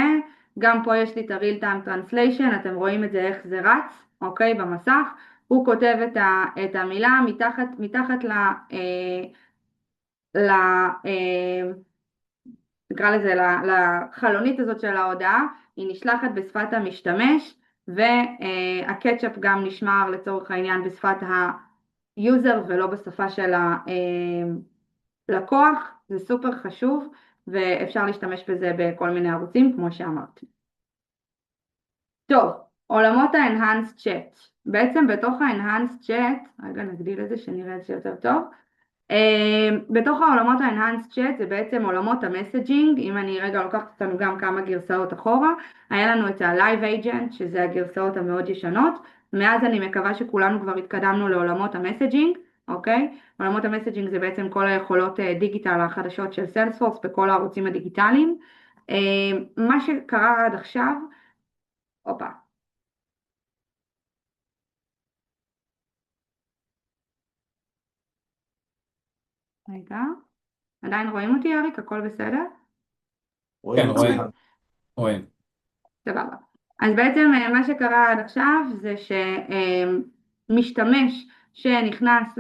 B: גם פה יש לי את ה-real time translation, אתם רואים את זה איך זה רץ, אוקיי, במסך, הוא כותב את המילה מתחת נקרא לזה לחלונית הזאת של ההודעה, היא נשלחת בשפת המשתמש, והקטשאפ גם נשמר לצורך העניין בשפת היוזר ולא בשפה של הלקוח, זה סופר חשוב ואפשר להשתמש בזה בכל מיני ערוצים כמו שאמרתי. טוב, עולמות ה-Enhanced Chat, בעצם בתוך ה-Enhanced Chat, רגע נגדיל את זה שנראה את זה יותר טוב, בתוך העולמות ה-Enhanced Chat זה בעצם עולמות המסג'ינג, אם אני רגע לוקחת אותנו גם כמה גרסאות אחורה, היה לנו את ה-Live Agent שזה הגרסאות המאוד ישנות, מאז אני מקווה שכולנו כבר התקדמנו לעולמות המסג'ינג, אוקיי? עולמות המסג'ינג זה בעצם כל היכולות דיגיטל החדשות של Salesforce בכל הערוצים הדיגיטליים. מה שקרה עד עכשיו, הופה, רגע, עדיין רואים אותי אריק? הכל בסדר?
A: רואים
C: כן,
A: מצוין.
C: רואים.
B: סבבה. אז בעצם מה שקרה עד עכשיו זה שמשתמש שנכנס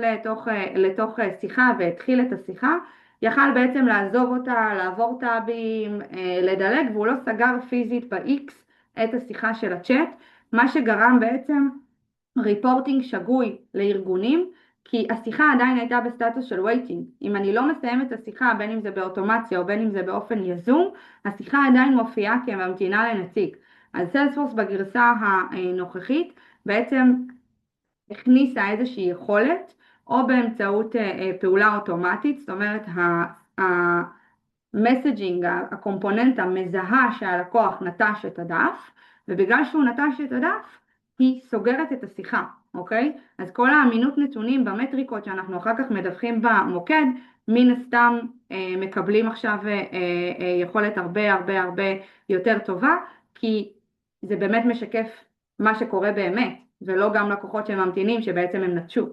B: לתוך שיחה והתחיל את השיחה, יכל בעצם לעזוב אותה, לעבור טאבים, לדלג, והוא לא סגר פיזית ב-X את השיחה של הצ'אט, מה שגרם בעצם ריפורטינג שגוי לארגונים, כי השיחה עדיין הייתה בסטטוס של waiting. אם אני לא מסיים את השיחה, בין אם זה באוטומציה או בין אם זה באופן יזום, השיחה עדיין מופיעה כממתינה לנציג. אז סיילספורס בגרסה הנוכחית בעצם הכניסה איזושהי יכולת, או באמצעות פעולה אוטומטית, זאת אומרת המסג'ינג, הקומפוננטה מזהה שהלקוח נטש את הדף, ובגלל שהוא נטש את הדף, היא סוגרת את השיחה, אוקיי? אז כל האמינות נתונים במטריקות שאנחנו אחר כך מדווחים במוקד, מן הסתם מקבלים עכשיו יכולת הרבה הרבה הרבה יותר טובה, כי זה באמת משקף מה שקורה באמת, ולא גם לקוחות שממתינים שבעצם הם נטשו.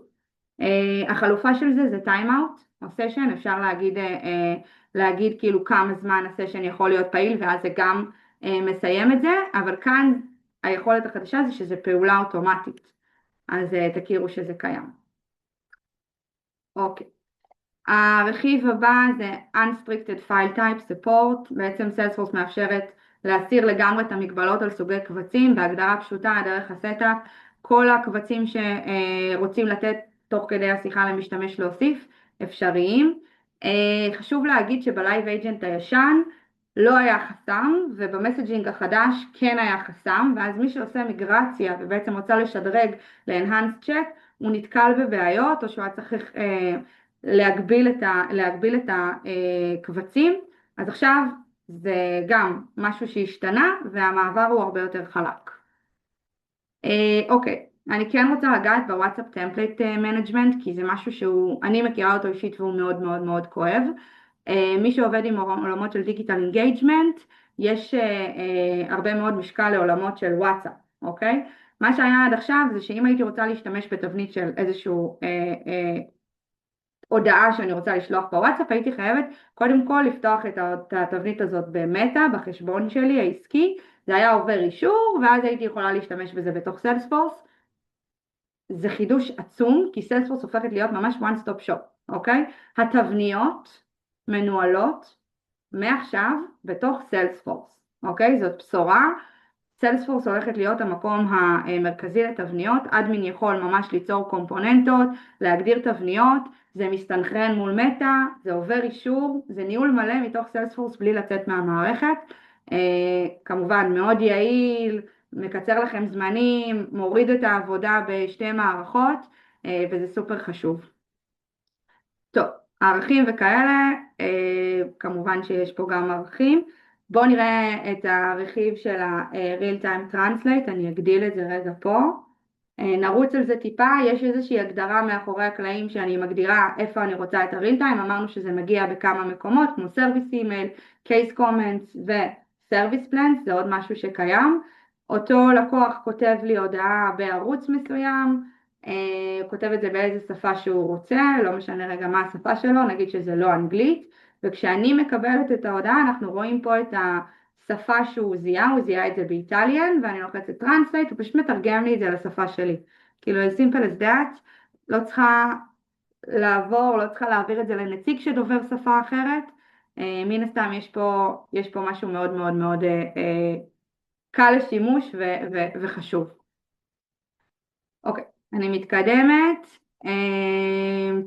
B: החלופה של זה time out, או סשן, אפשר להגיד כאילו כמה זמן הסשן יכול להיות פעיל, ואז זה גם מסיים את זה, אבל כאן היכולת החדשה זה שזה פעולה אוטומטית, אז תכירו שזה קיים. אוקיי. הרכיב הבא זה Unrestricted File Type Support, בעצם Salesforce מאפשרת להסיר לגמרי את המגבלות על סוגי קבצים, בהגדרה פשוטה דרך הסטאפ, כל הקבצים שרוצים לתת תוך כדי השיחה למשתמש להוסיף, אפשריים. חשוב להגיד שבלייב אייג'נט הישן לא היה חסם, ובמסג'ינג החדש כן היה חסם, ואז מי שעושה מיגרציה ובעצם רוצה לשדרג ל-Enhanced Chat, הוא נתקל בבעיות, או שהוא היה צריך להגביל את הקבצים. אז עכשיו זה גם משהו שהשתנה, והמעבר הוא הרבה יותר חלק. אוקיי, אני כן רוצה לגעת בוואטסאפ טמפלייט מנג'מנט, כי זה משהו שאני מכירה אותו אישית והוא מאוד מאוד מאוד כואב. מי שעובד עם עולמות של דיגיטל אינגייג'מנט, יש הרבה מאוד משקל לעולמות של וואטסאפ, אוקיי? מה שהיה עד עכשיו זה שאם הייתי רוצה להשתמש בתבנית של איזשהו הודעה שאני רוצה לשלוח בוואטסאפ, הייתי חייבת קודם כל לפתוח את התבנית הזאת במטה, בחשבון שלי העסקי, זה היה עובר אישור, ואז הייתי יכולה להשתמש בזה בתוך סיילספורס. זה חידוש עצום, כי סיילספורס הופכת להיות ממש one stop shop, אוקיי? התבניות מנוהלות מעכשיו בתוך סיילספורס, אוקיי? זאת בשורה. סיילספורס הולכת להיות המקום המרכזי לתבניות, אדמין יכול ממש ליצור קומפוננטות, להגדיר תבניות, זה מסתנכרן מול מטה, זה עובר אישור, זה ניהול מלא מתוך סיילספורס בלי לצאת מהמערכת, כמובן מאוד יעיל, מקצר לכם זמנים, מוריד את העבודה בשתי מערכות, וזה סופר חשוב. טוב, ערכים וכאלה, כמובן שיש פה גם ערכים. בואו נראה את הרכיב של ה-Real Time Translate, אני אגדיל את זה רגע פה. נרוץ על זה טיפה, יש איזושהי הגדרה מאחורי הקלעים שאני מגדירה איפה אני רוצה את ה-Real Time, אמרנו שזה מגיע בכמה מקומות, כמו Service Email, Case Comments ו-Service Plans, זה עוד משהו שקיים. אותו לקוח כותב לי הודעה בערוץ מסוים, כותב את זה באיזה שפה שהוא רוצה, לא משנה רגע מה השפה שלו, נגיד שזה לא אנגלית, וכשאני מקבלת את ההודעה אנחנו רואים פה את השפה שהוא זיהה, הוא זיהה את זה באיטליאן, ואני לוחצת טרנסלייט, הוא פשוט מתרגם לי את זה לשפה שלי. כאילו, as simple as that, לא צריכה לא צריכה להעביר את זה לנציג שדובר שפה אחרת, מן הסתם יש פה משהו מאוד מאוד מאוד קל לשימוש וחשוב. אוקיי, אני מתקדמת.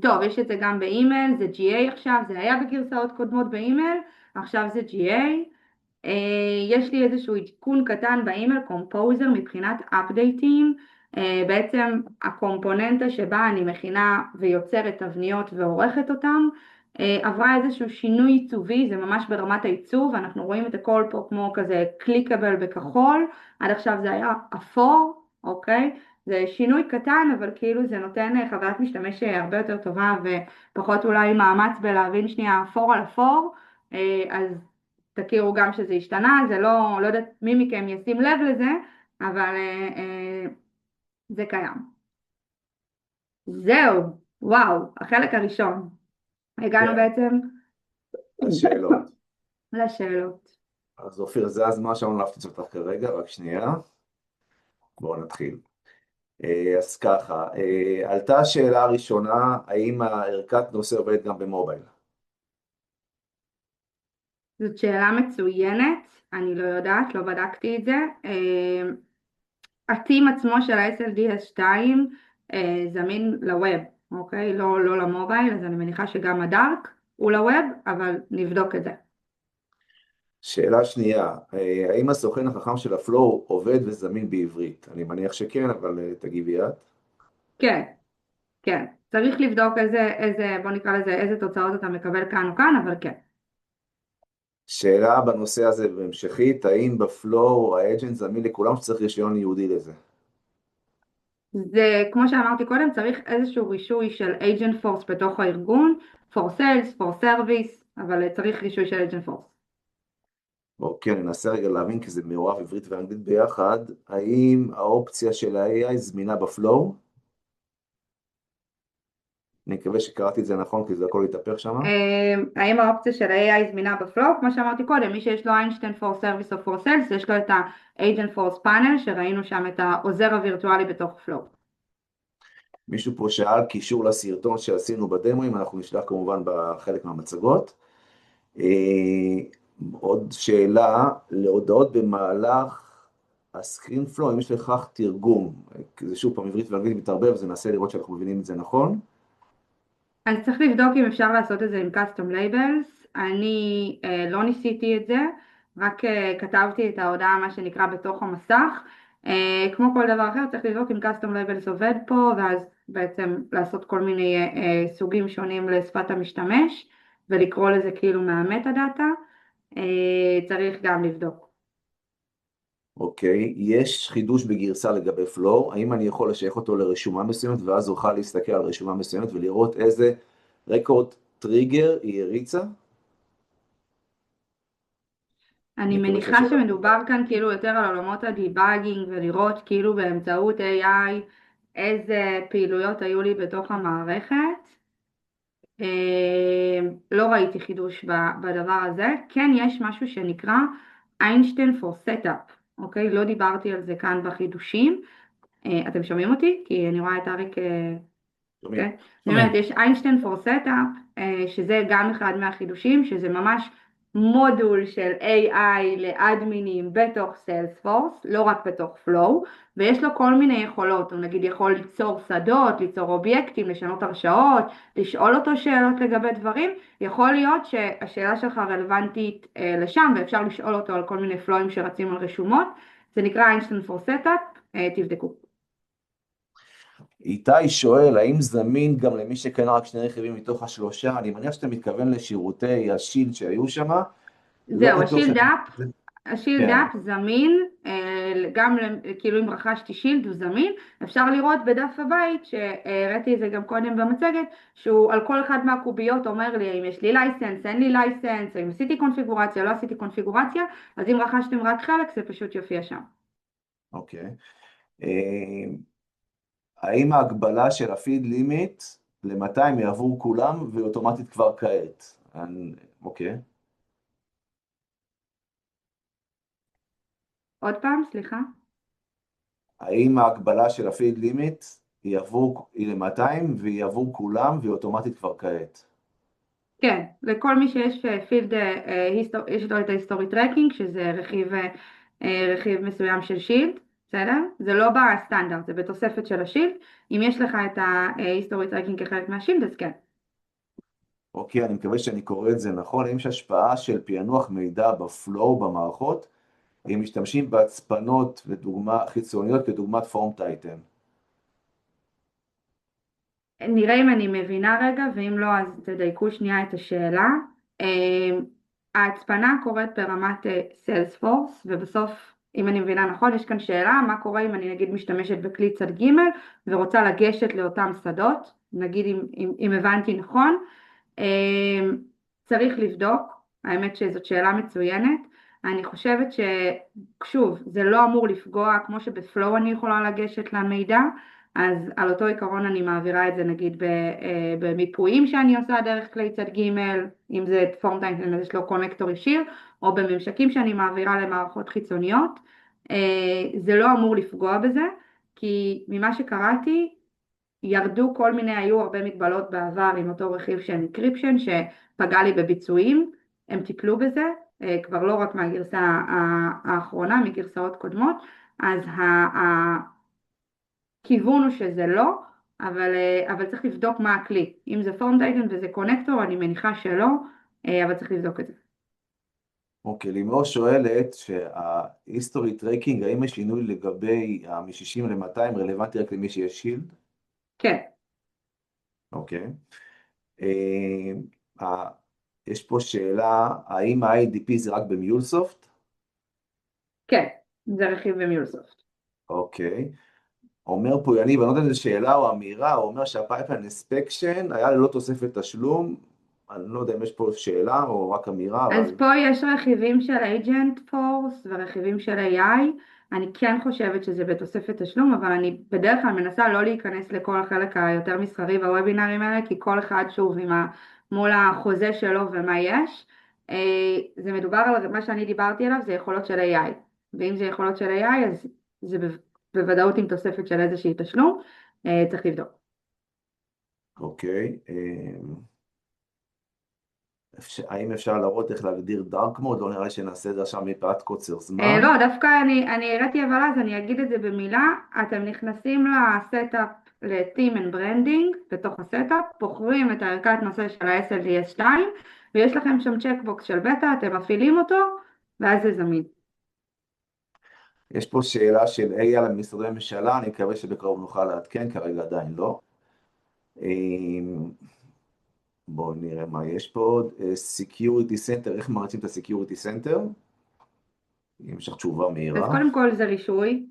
B: טוב, יש את זה גם באימייל, זה GA עכשיו, זה היה בגרסאות קודמות באימייל, עכשיו זה GA. יש לי איזשהו עדכון קטן באימייל, קומפוזר מבחינת אפדייטים. בעצם הקומפוננטה שבה אני מכינה ויוצרת תבניות ועורכת אותם, עברה איזשהו שינוי עיצובי, זה ממש ברמת העיצוב, אנחנו רואים את הכל פה כמו כזה קליקבל בכחול, עד עכשיו זה היה אפור, אוקיי? זה שינוי קטן, אבל כאילו זה נותן חוויית משתמש הרבה יותר טובה, ופחות אולי מאמץ בלהבין שנייה אפור על אפור, אז תכירו גם שזה השתנה, זה לא יודעת מי מכם ישים לב לזה, אבל זה קיים. זהו, וואו, החלק הראשון. הגענו
A: כן,
B: בעצם
A: השאלות.
B: לשאלות.
A: אז אופיר, זה הזמן שלנו להפציץ אותך כרגע, רק שנייה. בואו נתחיל. אז ככה, עלתה השאלה הראשונה, האם הערכת נושא עובדת גם במובייל?
B: זאת שאלה מצוינת, אני לא יודעת, לא בדקתי את זה. הטים עצמו של ה-SLDS2 זמין לווב, אוקיי? לא למובייל, אז אני מניחה שגם הדארק הוא לווב, אבל נבדוק את זה.
A: שאלה שנייה, האם הסוכן החכם של הפלואו עובד וזמין בעברית? אני מניח שכן, אבל תגיבי את.
B: כן, כן. צריך לבדוק בוא נקרא לזה, איזה תוצאות אתה מקבל כאן או כאן, אבל כן.
A: שאלה בנושא הזה בהמשכית, האם בפלואו האג'נט זמין לכולם שצריך רישיון ייעודי לזה?
B: זה, כמו שאמרתי קודם, צריך איזשהו רישוי של agent force בתוך הארגון, for sales, for service, אבל צריך רישוי של agent force.
A: אוקיי, אני אנסה רגע להבין, כי זה מעורב עברית ואנגלית ביחד, האם האופציה של ה-AI זמינה בפלואו? אני מקווה שקראתי את זה נכון, כי זה הכל התהפך שם.
B: האם האופציה של ה-AI זמינה בפלואו? כמו שאמרתי קודם, מי שיש לו איינשטיין for service או for sales, יש לו את ה-agent force panel, שראינו שם את העוזר הווירטואלי בתוך פלואו.
A: מישהו פה שאל קישור לסרטון שעשינו בדמוים, אנחנו נשלח כמובן בחלק מהמצגות. עוד שאלה, להודעות במהלך הסקרין פלואו, אם יש לכך תרגום, זה שוב פעם עברית ואנגלית מתערבב, אז ננסה לראות שאנחנו מבינים את זה נכון.
B: אז צריך לבדוק אם אפשר לעשות את זה עם custom labels. אני לא ניסיתי את זה, רק כתבתי את ההודעה מה שנקרא בתוך המסך. כמו כל דבר אחר צריך לבדוק אם custom labels עובד פה, ואז בעצם לעשות כל מיני סוגים שונים לשפת המשתמש, ולקרוא לזה כאילו מהמטה דאטה. צריך גם לבדוק.
A: אוקיי, יש חידוש בגרסה לגבי פלואו, האם אני יכול לשייך אותו לרשומה מסוימת, ואז אוכל להסתכל על רשומה מסוימת ולראות איזה רקורד טריגר היא הריצה?
B: אני
A: אני מקווה
B: מניחה
A: שהשאלה...
B: שמדובר כאן כאילו יותר על עולמות הדיבאגינג ולראות כאילו באמצעות AI איזה פעילויות היו לי בתוך המערכת. לא ראיתי חידוש בדבר הזה. כן יש משהו שנקרא איינשטיין for setup, אוקיי? לא דיברתי על זה כאן בחידושים. אתם שומעים אותי? כי אני רואה את אריק.
A: שומעים.
B: כן? אני אומרת, יש איינשטיין for Setup, שזה גם אחד מהחידושים, שזה ממש מודול של AI לאדמינים בתוך סיילספורס, לא רק בתוך פלואו, ויש לו כל מיני יכולות, הוא נגיד יכול ליצור שדות, ליצור אובייקטים, לשנות הרשאות, לשאול אותו שאלות לגבי דברים, יכול להיות שהשאלה שלך רלוונטית לשם, ואפשר לשאול אותו על כל מיני פלואים שרצים על רשומות, זה נקרא איינשטיין for Setup, תבדקו.
A: איתי שואל, האם זמין גם למי שקנה רק שני רכיבים מתוך השלושה? אני מניח שאתה מתכוון לשירותי השילד שהיו שם. לא
B: זהו,
A: בטוח שאני...
B: השילד
A: כן,
B: אפ זמין, גם כאילו אם רכשתי שילד הוא זמין, אפשר לראות בדף הבית, שהראיתי את זה גם קודם במצגת, שהוא על כל אחד מהקוביות אומר לי האם יש לי לייסנס, אין לי לייסנס, האם עשיתי קונפיגורציה, לא עשיתי קונפיגורציה, אז אם רכשתם רק חלק זה פשוט יופיע שם.
A: אוקיי. האם ההגבלה של הפיד לימיט ל-200 היא עבור כולם ואוטומטית כבר כעת? אוקיי.
B: עוד פעם, סליחה.
A: האם ההגבלה של הפיד לימיט היא ל-200 והיא עבור כולם והיא אוטומטית כבר כעת?
B: כן, לכל מי שיש פילד, יש לו את ההיסטורי טרקינג, שזה רכיב מסוים של שילד, בסדר? זה לא בסטנדרט, זה בתוספת של השילד. אם יש לך את ההיסטורי טרקינג כחלק מהשילד, אז כן.
A: אוקיי, אני מקווה שאני קורא את זה נכון. האם יש השפעה של פענוח מידע בפלואו במערכות, אם משתמשים בהצפנות ודוגמה חיצוניות כדוגמת פורם טייטן?
B: נראה אם אני מבינה רגע, ואם לא אז תדייקו שנייה את השאלה. אה, ההצפנה קורית ברמת סיילספורס, ובסוף, אם אני מבינה נכון, יש כאן שאלה, מה קורה אם אני נגיד משתמשת בכלי צד ג' ורוצה לגשת לאותם שדות, נגיד אם הבנתי נכון. אה, צריך לבדוק, האמת שזאת שאלה מצוינת. אני חושבת ששוב, זה לא אמור לפגוע, כמו שבפלואו אני יכולה לגשת למידע, אז על אותו עיקרון אני מעבירה את זה נגיד במיפויים שאני עושה דרך כלי צד ג', אם זה פורם טיינטל יש לו קונקטור ישיר, או בממשקים שאני מעבירה למערכות חיצוניות. זה לא אמור לפגוע בזה, כי ממה שקראתי, ירדו כל מיני, היו הרבה מגבלות בעבר עם אותו רכיב של אנקריפשן שפגע לי בביצועים, הם טיפלו בזה, כבר לא רק מהגרסה האחרונה, מגרסאות קודמות, אז הכיוון הוא שזה לא, אבל צריך לבדוק מה הכלי. אם זה פורם טייטן וזה קונקטור, אני מניחה שלא, אבל צריך לבדוק את זה.
A: אוקיי, לימור שואלת שה-history tracking, האם השינוי לגבי מ-60 ל-200 רלוונטי רק למי שיש שילד?
B: כן,
A: אוקיי. יש פה שאלה, האם ה-IDP זה רק במיולסופט?
B: כן, זה רכיב במיולסופט.
A: אוקיי. אומר פה יניב, אני לא יודע אם זו שאלה או אמירה, הוא אומר שהפייפליין אינספקשן היה ללא תוספת תשלום, אני לא יודע אם יש פה שאלה או רק אמירה,
B: אז
A: אבל
B: פה יש רכיבים של agent force ורכיבים של AI. אני כן חושבת שזה בתוספת תשלום, אבל אני בדרך כלל מנסה לא להיכנס לכל החלק היותר מסחרי בוובינרים האלה, כי כל אחד שוב מול החוזה שלו ומה יש. זה מדובר על מה שאני דיברתי עליו, זה יכולות של AI. ואם זה יכולות של AI, אז זה בוודאות עם תוספת של איזושהי תשלום. צריך לבדוק.
A: אוקיי. האם אפשר להראות איך להגדיר דארק מוד? לא נראה לי שנעשה את זה עכשיו מפאת קוצר זמן.
B: לא, דווקא אני הראיתי אבל אז, אני אגיד את זה במילה, אתם נכנסים לסטאפ ל-Team and Branding, בתוך הסטאפ, בוחרים את הערכת נושא של ה-SLDS2, ויש לכם שם צ'קבוקס של בטא, אתם מפעילים אותו, ואז זה זמין.
A: יש פה שאלה של AI על משרדי ממשלה, אני מקווה שבקרוב נוכל לעדכן, כרגע עדיין לא. בואו נראה מה יש פה עוד. Security Center, איך מרצים את ה-Security Center? אם יש לך תשובה
B: אז
A: מהירה.
B: קודם כל זה רישוי,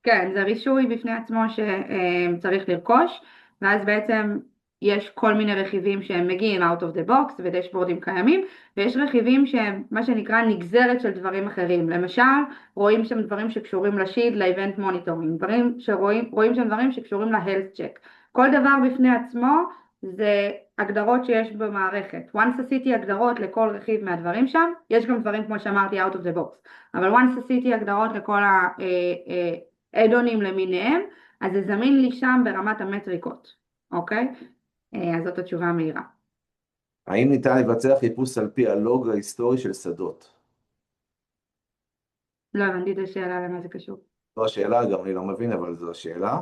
B: כן, זה רישוי בפני עצמו שצריך לרכוש, ואז בעצם יש כל מיני רכיבים שהם מגיעים out of the box ודשבורדים קיימים, ויש רכיבים שהם מה שנקרא נגזרת של דברים אחרים, למשל רואים שם דברים שקשורים לשיד, ל-event monitoring, רואים שם דברים שקשורים ל-health check, כל דבר בפני עצמו זה הגדרות שיש במערכת, once עשיתי הגדרות לכל רכיב מהדברים שם, יש גם דברים כמו שאמרתי out of the box, אבל once עשיתי הגדרות לכל האדונים למיניהם, אז זה זמין לי שם ברמת המטריקות, אוקיי? אז זאת התשובה המהירה.
A: האם ניתן לבצע חיפוש על פי הלוג ההיסטורי של שדות?
B: לא הבנתי את השאלה למה זה קשור.
A: זו השאלה, גם אני לא מבין, אבל זו השאלה.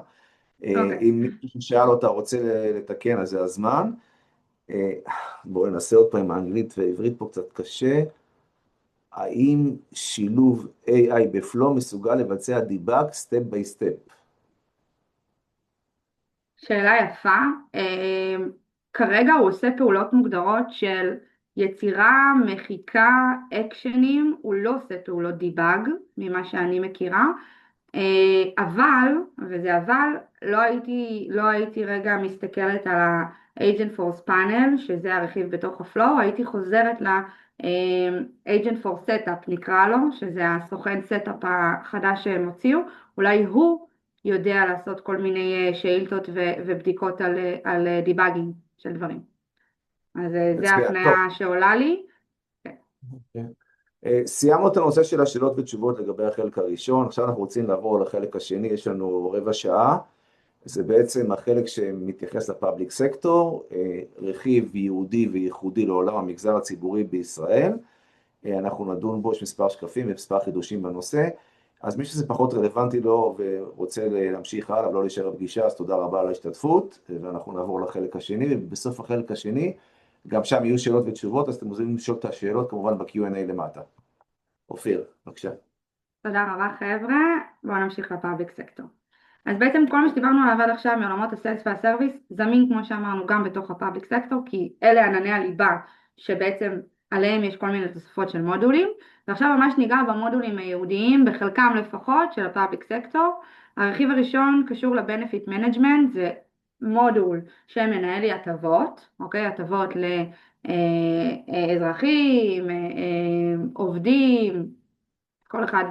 B: אוקיי.
A: אם מישהו שאל אותה רוצה לתקן, אז זה הזמן. בואו ננסה עוד פעם, האנגלית ועברית פה קצת קשה. האם שילוב AI בפלו מסוגל לבצע דיבאג סטפ ביי סטפ?
B: שאלה יפה. כרגע הוא עושה פעולות מוגדרות של יצירה, מחיקה, אקשנים, הוא לא עושה פעולות דיבאג ממה שאני מכירה. אבל, וזה אבל, לא הייתי רגע מסתכלת על ה-Agent Force Panel, שזה הרכיב בתוך הפלואו, הייתי חוזרת ל-Agent Force Setup נקרא לו, שזה הסוכן Setup החדש שהם הוציאו, אולי הוא יודע לעשות כל מיני שאילתות ובדיקות על דיבאגינג של דברים. אז זה
A: מצוין,
B: ההפניה
A: טוב.
B: שעולה לי.
A: כן. סיימנו את הנושא של השאלות ותשובות לגבי החלק הראשון, עכשיו אנחנו רוצים לעבור לחלק השני, יש לנו רבע שעה, זה בעצם החלק שמתייחס לפאבליק סקטור, רכיב ייעודי וייחודי לעולם המגזר הציבורי בישראל, אנחנו נדון בו, יש מספר שקפים ומספר חידושים בנושא, אז מי שזה פחות רלוונטי לו ורוצה להמשיך הלאה ולא להישאר בפגישה, אז תודה רבה על ההשתתפות, ואנחנו נעבור לחלק השני, ובסוף החלק השני, גם שם יהיו שאלות ותשובות, אז אתם מוזמנים לשאול את השאלות כמובן ב-Q&A למטה. אופיר, בבקשה.
B: תודה רבה חבר'ה, בואו נמשיך לפאבליק סקטור. אז בעצם כל מה שדיברנו עליו עד עכשיו מעולמות הסיילס והסרוויס זמין כמו שאמרנו גם בתוך הפאבליק סקטור, כי אלה ענני הליבה שבעצם עליהם יש כל מיני תוספות של מודולים, ועכשיו ממש ניגע במודולים הייעודיים בחלקם לפחות של הפאבליק סקטור. הרכיב הראשון קשור לבנפיט מנג'מנט, זה מודול שמנהל לי הטבות, אוקיי? הטבות לאזרחים, עובדים, כל אחד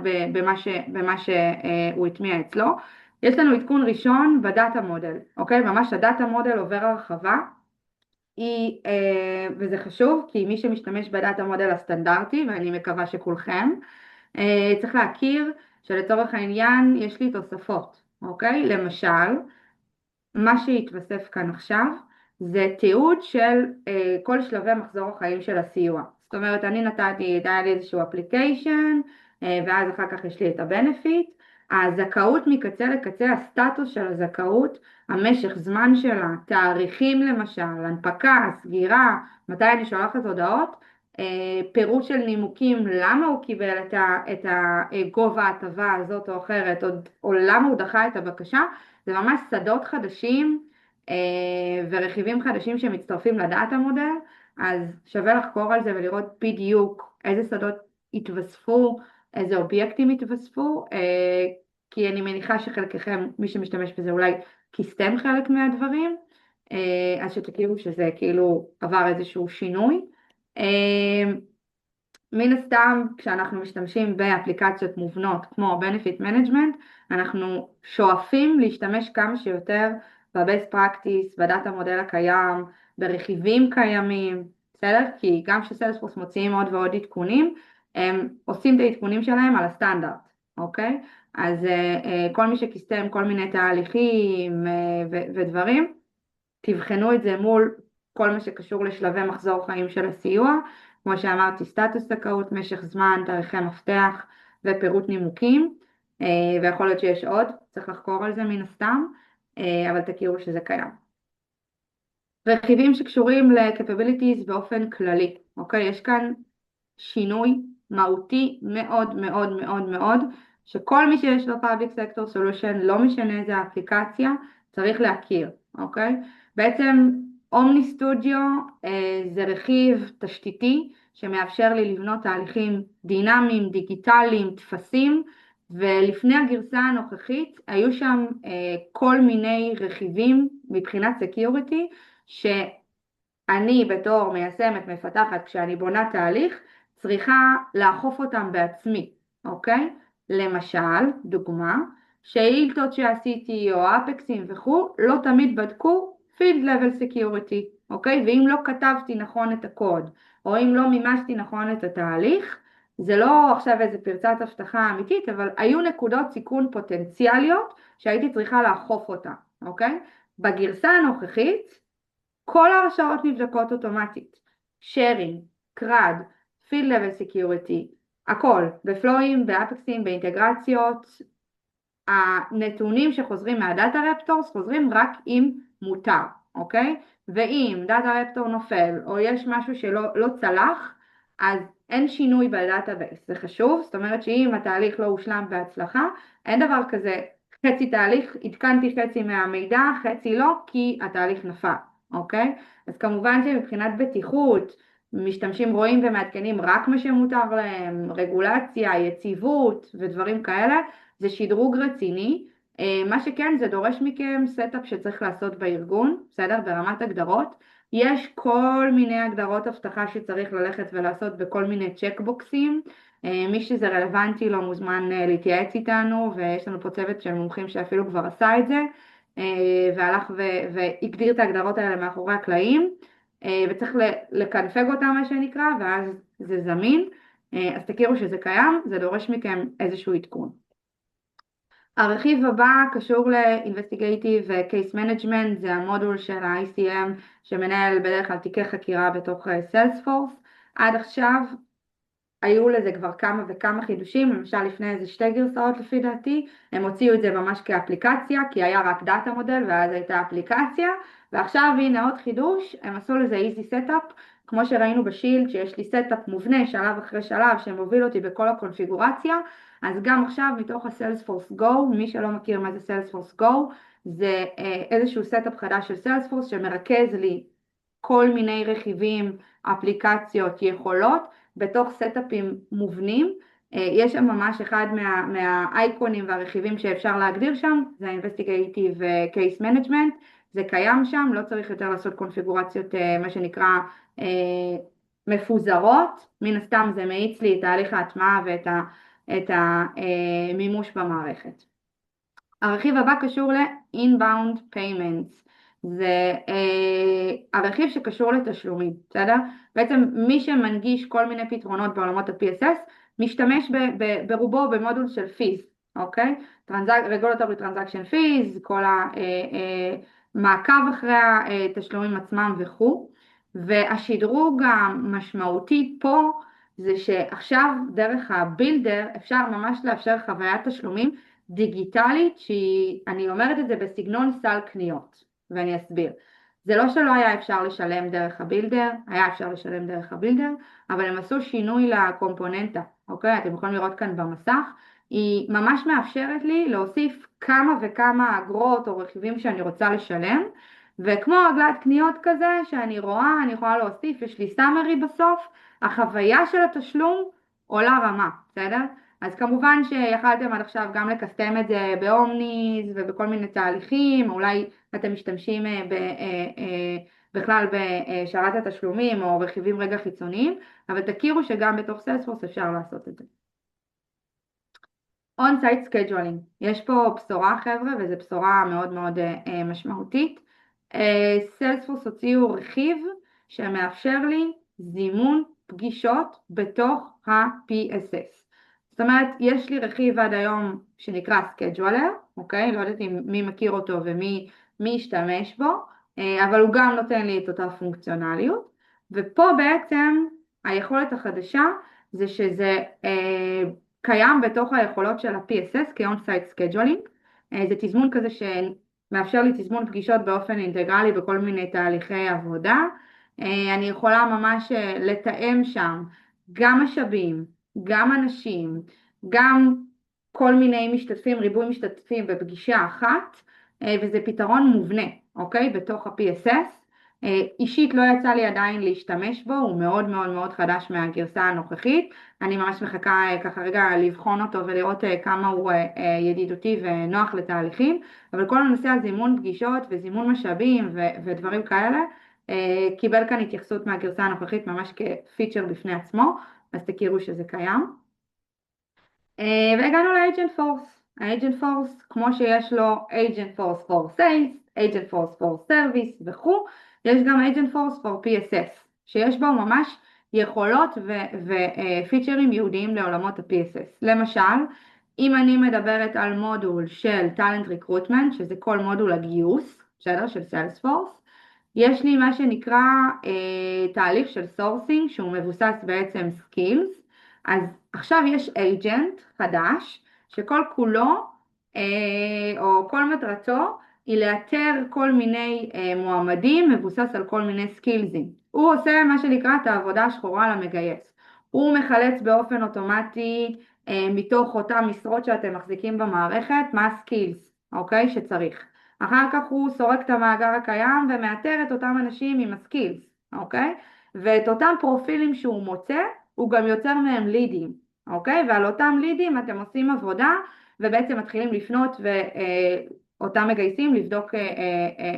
B: במה שהוא הטמיע אצלו. יש לנו עדכון ראשון בדאטה מודל, אוקיי? ממש הדאטה מודל עובר הרחבה, וזה חשוב כי מי שמשתמש בדאטה מודל הסטנדרטי, ואני מקווה שכולכם, צריך להכיר שלצורך העניין יש לי תוספות, אוקיי? למשל, מה שהתווסף כאן עכשיו זה תיעוד של כל שלבי מחזור החיים של הסיוע. זאת אומרת, אני נתתי, היה לי איזשהו אפליקיישן, ואז אחר כך יש לי את הבנפיט. הזכאות מקצה לקצה, הסטטוס של הזכאות, המשך זמן שלה, תאריכים למשל, הנפקה, סגירה, מתי אני שולחת הודעות, פירוט של נימוקים, למה הוא קיבל את הגובה ההטבה הזאת או אחרת, או למה הוא דחה את הבקשה, זה ממש שדות חדשים ורכיבים חדשים שמצטרפים לדאטה מודל, אז שווה לחקור על זה ולראות בדיוק איזה שדות התווספו, איזה אובייקטים התווספו, כי אני מניחה שחלקכם, מי שמשתמש בזה אולי כיסתם חלק מהדברים, אז שתכירו שזה כאילו עבר איזשהו שינוי. מן הסתם כשאנחנו משתמשים באפליקציות מובנות כמו Benefit Management, אנחנו שואפים להשתמש כמה שיותר ב-Best Practice, בדאטה מודל הקיים, ברכיבים קיימים, בסדר? כי גם שסיילספורס מוציאים עוד ועוד עדכונים, הם עושים את העדכונים שלהם על הסטנדרט, אוקיי? אז כל מי שכיסתם כל מיני תהליכים ודברים, תבחנו את זה מול כל מה שקשור לשלבי מחזור חיים של הסיוע, כמו שאמרתי, סטטוס זכאות, משך זמן, תאריכי מפתח ופירוט נימוקים, ויכול להיות שיש עוד, צריך לחקור על זה מן הסתם, אבל תכירו שזה קיים. רכיבים שקשורים ל-capabilities באופן כללי, אוקיי? יש כאן שינוי מהותי מאוד מאוד מאוד מאוד, שכל מי שיש לו Public Sector Solution, לא משנה איזה אפליקציה, צריך להכיר, אוקיי? בעצם אומני סטודיו זה רכיב תשתיתי שמאפשר לי לבנות תהליכים דינמיים, דיגיטליים, תפסים, ולפני הגרסה הנוכחית היו שם כל מיני רכיבים מבחינת סקיוריטי שאני בתור מיישמת מפתחת כשאני בונה תהליך צריכה לאכוף אותם בעצמי, אוקיי? למשל, דוגמה, שאילתות שעשיתי או אפקסים וכו' לא תמיד בדקו field level security, אוקיי? ואם לא כתבתי נכון את הקוד, או אם לא מימשתי נכון את התהליך, זה לא עכשיו איזה פרצת הבטחה אמיתית, אבל היו נקודות סיכון פוטנציאליות שהייתי צריכה לאכוף אותה, אוקיי? בגרסה הנוכחית, כל ההרשאות נבדקות אוטומטית, sharing, CRUD, field level security, הכל, בפלואים, באפקסים, באינטגרציות, הנתונים שחוזרים מהדאטה רפטורס חוזרים רק אם מותר, אוקיי? ואם דאטה רפטור נופל או יש משהו שלא צלח, אז אין שינוי בדאטאבייס, זה חשוב, זאת אומרת שאם התהליך לא הושלם בהצלחה, אין דבר כזה, חצי תהליך, עדכנתי חצי מהמידע, חצי לא, כי התהליך נפל, אוקיי? אז כמובן שמבחינת בטיחות, משתמשים רואים ומעדכנים רק מה שמותר להם, רגולציה, יציבות ודברים כאלה, זה שדרוג רציני. מה שכן זה דורש מכם סטאפ שצריך לעשות בארגון, בסדר? ברמת הגדרות. יש כל מיני הגדרות הבטחה שצריך ללכת ולעשות בכל מיני צ'קבוקסים. מי שזה רלוונטי לו מוזמן להתייעץ איתנו, ויש לנו פה צוות של מומחים שאפילו כבר עשה את זה, והלך והגדיר את ההגדרות האלה מאחורי הקלעים, וצריך לקנפג אותם מה שנקרא, ואז זה זמין. אז תכירו שזה קיים, זה דורש מכם איזשהו עדכון. הרכיב הבא קשור ל-Investigative Case Management, זה המודול של ה-ICM שמנהל בדרך כלל תיקי חקירה בתוך Salesforce. עד עכשיו היו לזה כבר כמה וכמה חידושים, למשל לפני איזה 2 גרסאות לפי דעתי, הם הוציאו את זה ממש כאפליקציה, כי היה רק דאטה מודל ואז הייתה אפליקציה, ועכשיו הנה עוד חידוש, הם עשו לזה easy setup, כמו שראינו בשילד שיש לי setup מובנה שלב אחרי שלב שמוביל אותי בכל הקונפיגורציה, אז גם עכשיו מתוך ה-Salesforce Go, מי שלא מכיר מה זה Salesforce Go, זה איזשהו setup חדש של Salesforce שמרכז לי כל מיני רכיבים, אפליקציות, יכולות, בתוך סטאפים מובנים. יש שם ממש אחד מהאייקונים והרכיבים שאפשר להגדיר שם, זה ה-Investigative Case Management, זה קיים שם, לא צריך יותר לעשות קונפיגורציות, מה שנקרא, מפוזרות, מן הסתם זה מאיץ לי את תהליך ההטמעה ואת המימוש במערכת. הרכיב הבא קשור ל-inbound payments, זה הרכיב שקשור לתשלומים, בסדר? בעצם מי שמנגיש כל מיני פתרונות בעולמות ה-PSS, משתמש ברובו במודול של fees, אוקיי? Regulatory Transaction Fees, כל המעקב אחרי התשלומים עצמם וכו'. והשדרוג המשמעותי פה, זה שעכשיו דרך הבילדר אפשר ממש לאפשר חוויית תשלומים דיגיטלית, שאני אומרת את זה בסגנון סל קניות, ואני אסביר. זה לא שלא היה אפשר לשלם דרך הבילדר, היה אפשר לשלם דרך הבילדר, אבל הם עשו שינוי לקומפוננטה, אוקיי? אתם יכולים לראות כאן במסך, היא ממש מאפשרת לי להוסיף כמה וכמה אגרות או רכיבים שאני רוצה לשלם, וכמו עגלת קניות כזה שאני רואה, אני יכולה להוסיף, יש לי סאמרי בסוף, החוויה של התשלום עולה רמה, בסדר? אז כמובן שיכלתם עד עכשיו גם לקסטם את זה באומניז ובכל מיני תהליכים, אולי אתם משתמשים בכלל בשרת התשלומים או רכיבים רגע חיצוניים, אבל תכירו שגם בתוך סיילספורס אפשר לעשות את זה. On-site scheduling, יש פה בשורה חבר'ה, וזו בשורה מאוד מאוד משמעותית. סיילספורס הוציאו רכיב שמאפשר לי זימון פגישות בתוך ה-PSS. זאת אומרת, יש לי רכיב עד היום שנקרא סקייג'ואלר, אוקיי? לא יודעת אם מי מכיר אותו ומי ישתמש בו, אבל הוא גם נותן לי את אותה פונקציונליות. ופה בעצם היכולת החדשה זה שזה קיים בתוך היכולות של ה-PSS כ-on-site scheduling. זה תזמון כזה שמאפשר לי תזמון פגישות באופן אינטגרלי בכל מיני תהליכי עבודה. אני יכולה ממש לתאם שם גם משאבים, גם אנשים, גם כל מיני משתתפים, ריבוי משתתפים בפגישה אחת, וזה פתרון מובנה, אוקיי? בתוך ה-PSS. אישית לא יצא לי עדיין להשתמש בו, הוא מאוד מאוד מאוד חדש מהגרסה הנוכחית. אני ממש מחכה ככה רגע לבחון אותו ולראות כמה הוא ידידותי ונוח לתהליכים, אבל כל הנושא הזימון פגישות וזימון משאבים ודברים כאלה, קיבל כאן התייחסות מהגרסה הנוכחית ממש כפיצ'ר בפני עצמו, אז תכירו שזה קיים. והגענו ל-Agent Force. ה-Agent Force, כמו שיש לו Agent Force for Sales, Agent Force for Service וכו', יש גם Agent Force for PSS, שיש בו ממש יכולות ופיצ'רים ייעודיים לעולמות ה-PSS. למשל, אם אני מדברת על מודול של Talent Recruitment, שזה כל מודול הגיוס, בסדר? של Salesforce, יש לי מה שנקרא תהליך של Sourcing, שהוא מבוסס בעצם Skills. אז עכשיו יש agent חדש, שכל כולו, או כל מטרתו, היא לאתר כל מיני מועמדים, מבוסס על כל מיני סקילזים. הוא עושה מה שנקרא את העבודה השחורה למגייס. הוא מחלץ באופן אוטומטי, מתוך אותם משרות שאתם מחזיקים במערכת, מה הסקילס, אוקיי, שצריך. אחר כך הוא סורק את המאגר הקיים, ומאתר את אותם אנשים עם הסקילס, אוקיי? ואת אותם פרופילים שהוא מוצא, הוא גם יוצר מהם לידים, אוקיי? ועל אותם לידים אתם עושים עבודה, ובעצם מתחילים לפנות ואותם מגייסים לבדוק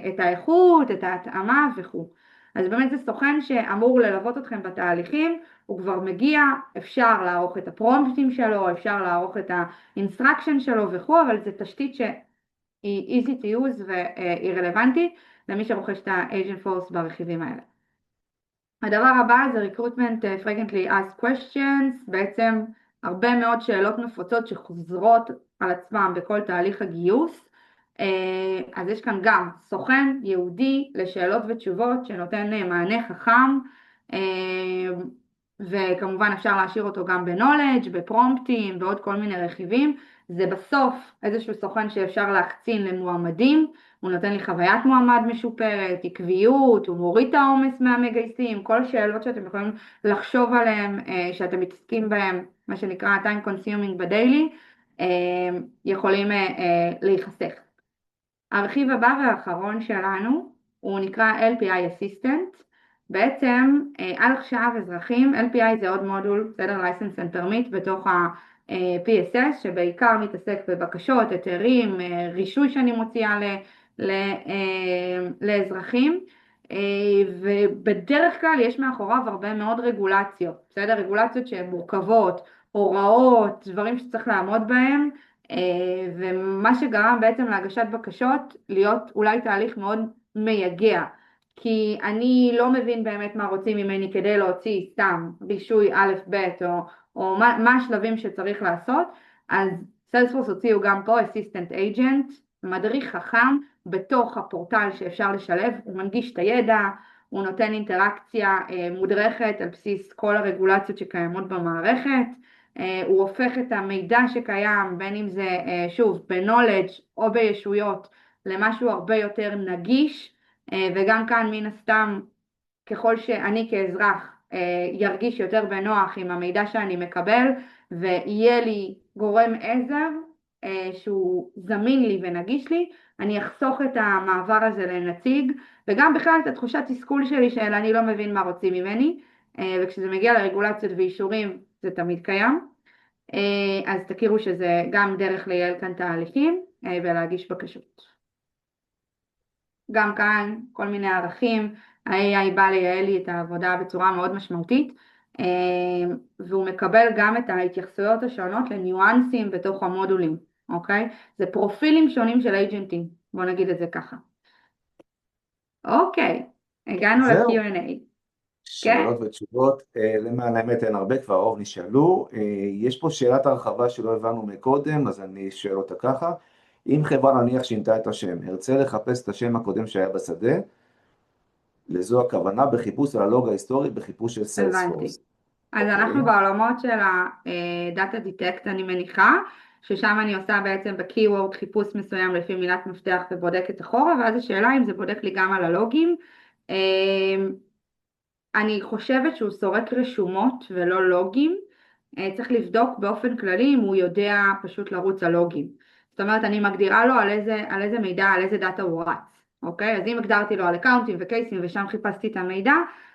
B: את האיכות, את ההתאמה וכו'. אז באמת זה סוכן שאמור ללוות אתכם בתהליכים, הוא כבר מגיע, אפשר לערוך את הפרומפטים שלו, אפשר לערוך את האינסטרקשן שלו וכו', אבל זה תשתית שהיא easy to use והיא רלוונטית למי שרוכש את ה-Agent Force ברכיבים האלה. הדבר הבא זה Recruitment Frequently Asked Questions, בעצם הרבה מאוד שאלות נפוצות שחוזרות על עצמם בכל תהליך הגיוס. אז יש כאן גם סוכן ייעודי לשאלות ותשובות שנותן מענה חכם, וכמובן אפשר להשאיר אותו גם ב-knowledge, בפרומפטים ועוד כל מיני רכיבים. זה בסוף איזשהו סוכן שאפשר להחצין למועמדים, הוא נותן לי חוויית מועמד משופרת, עקביות, הוא מוריד את העומס מהמגייסים, כל השאלות שאתם יכולים לחשוב עליהן, שאתם מתעסקים בהן, מה שנקרא time consuming בדיילי, יכולים להיחסך. הרכיב הבא והאחרון שלנו הוא נקרא LPI Assistant. בעצם על עכשיו אזרחים, LPI זה עוד מודול, בסדר, License and Permit בתוך ה-PSS, שבעיקר מתעסק בבקשות, היתרים, רישוי שאני מוציאה לאזרחים, ובדרך כלל יש מאחוריו הרבה מאוד רגולציות, בסדר, רגולציות שהן מורכבות, הוראות, דברים שצריך לעמוד בהם, ומה שגרם בעצם להגשת בקשות להיות אולי תהליך מאוד מייגע, כי אני לא מבין באמת מה רוצים ממני כדי להוציא סתם רישוי א' ב' או מה השלבים שצריך לעשות. אז סיילספורס הוציאו גם פה Assistant Agent, מדריך חכם בתוך הפורטל שאפשר לשלב, הוא מנגיש את הידע, הוא נותן אינטראקציה מודרכת על בסיס כל הרגולציות שקיימות במערכת, הוא הופך את המידע שקיים, בין אם זה שוב ב-knowledge או בישויות, למשהו הרבה יותר נגיש, וגם כאן מן הסתם ככל שאני כאזרח ירגיש יותר בנוח עם המידע שאני מקבל, ויהיה לי גורם עזר שהוא זמין לי ונגיש לי, אני אחסוך את המעבר הזה לנציג, וגם בכלל את התחושת תסכול שלי של אני לא מבין מה רוצים ממני, וכשזה מגיע לרגולציות ואישורים זה תמיד קיים. אז תכירו שזה גם דרך לייעל כאן תהליכים ולהגיש בקשות. גם כאן כל מיני ערכים, ה-AI בא לייעל לי את העבודה בצורה מאוד משמעותית, והוא מקבל גם את ההתייחסויות השונות לניואנסים בתוך המודולים, אוקיי? זה פרופילים שונים של אייג'נטים, בוא נגיד את זה ככה. אוקיי, הגענו ל-Q&A.
A: שאלות ותשובות, למען האמת אין הרבה, כבר הרוב נשאלו. יש פה שאלת הרחבה שלא הבנו מקודם, אז אני שואל אותה ככה. אם חברה נניח שינתה את השם, הרצה לחפש את השם הקודם שהיה בשדה, לזו הכוונה בחיפוש על הלוג ההיסטורי, בחיפוש של סיילספורס.
B: אז אנחנו בעולמות של ה-Data Detect אני מניחה, ששם אני עושה בעצם ב-Keyword חיפוש מסוים לפי מילת מפתח ובודקת אחורה, ואז השאלה אם זה בודק לי גם על הלוגים. אני חושבת שהוא סורק רשומות ולא לוגים, צריך לבדוק באופן כללי אם הוא יודע פשוט לרוץ הלוגים. זאת אומרת, אני מגדירה לו על איזה מידע, על איזה דאטה הוא רץ, אוקיי? אז אם הגדרתי לו על אקאונטים וקייסים ושם חיפשתי את המידע,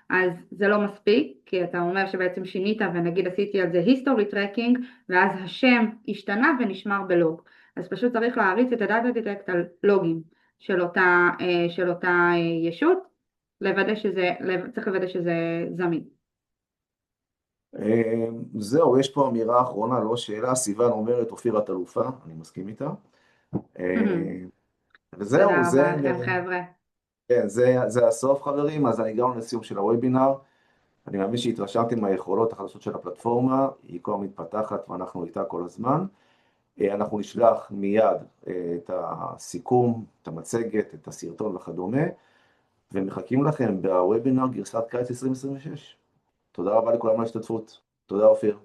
B: אז זה לא מספיק, כי אתה אומר שבעצם שינית ונגיד עשיתי על זה history tracking, ואז השם השתנה ונשמר בלוג. אז פשוט צריך להריץ את הדאטה דיטקט על לוגים של אותה ישות, צריך לוודא שזה זמין.
A: זהו, יש פה אמירה אחרונה, לא שאלה, סיוון אומרת, אופירה תלופה, אני מסכים איתה. וזהו,
B: תודה רבה לכם חבר'ה.
A: כן, זה הסוף חברים, אז אני גם לסיום של הוובינר. אני מאמין שהתרשמתם מהיכולות החדשות של הפלטפורמה, היא כבר מתפתחת ואנחנו איתה כל הזמן. אנחנו נשלח מיד את הסיכום, את המצגת, את הסרטון וכדומה, ומחכים לכם בוובינר גרסת קיץ 2026. תודה רבה לכולם על ההשתתפות. תודה אופיר.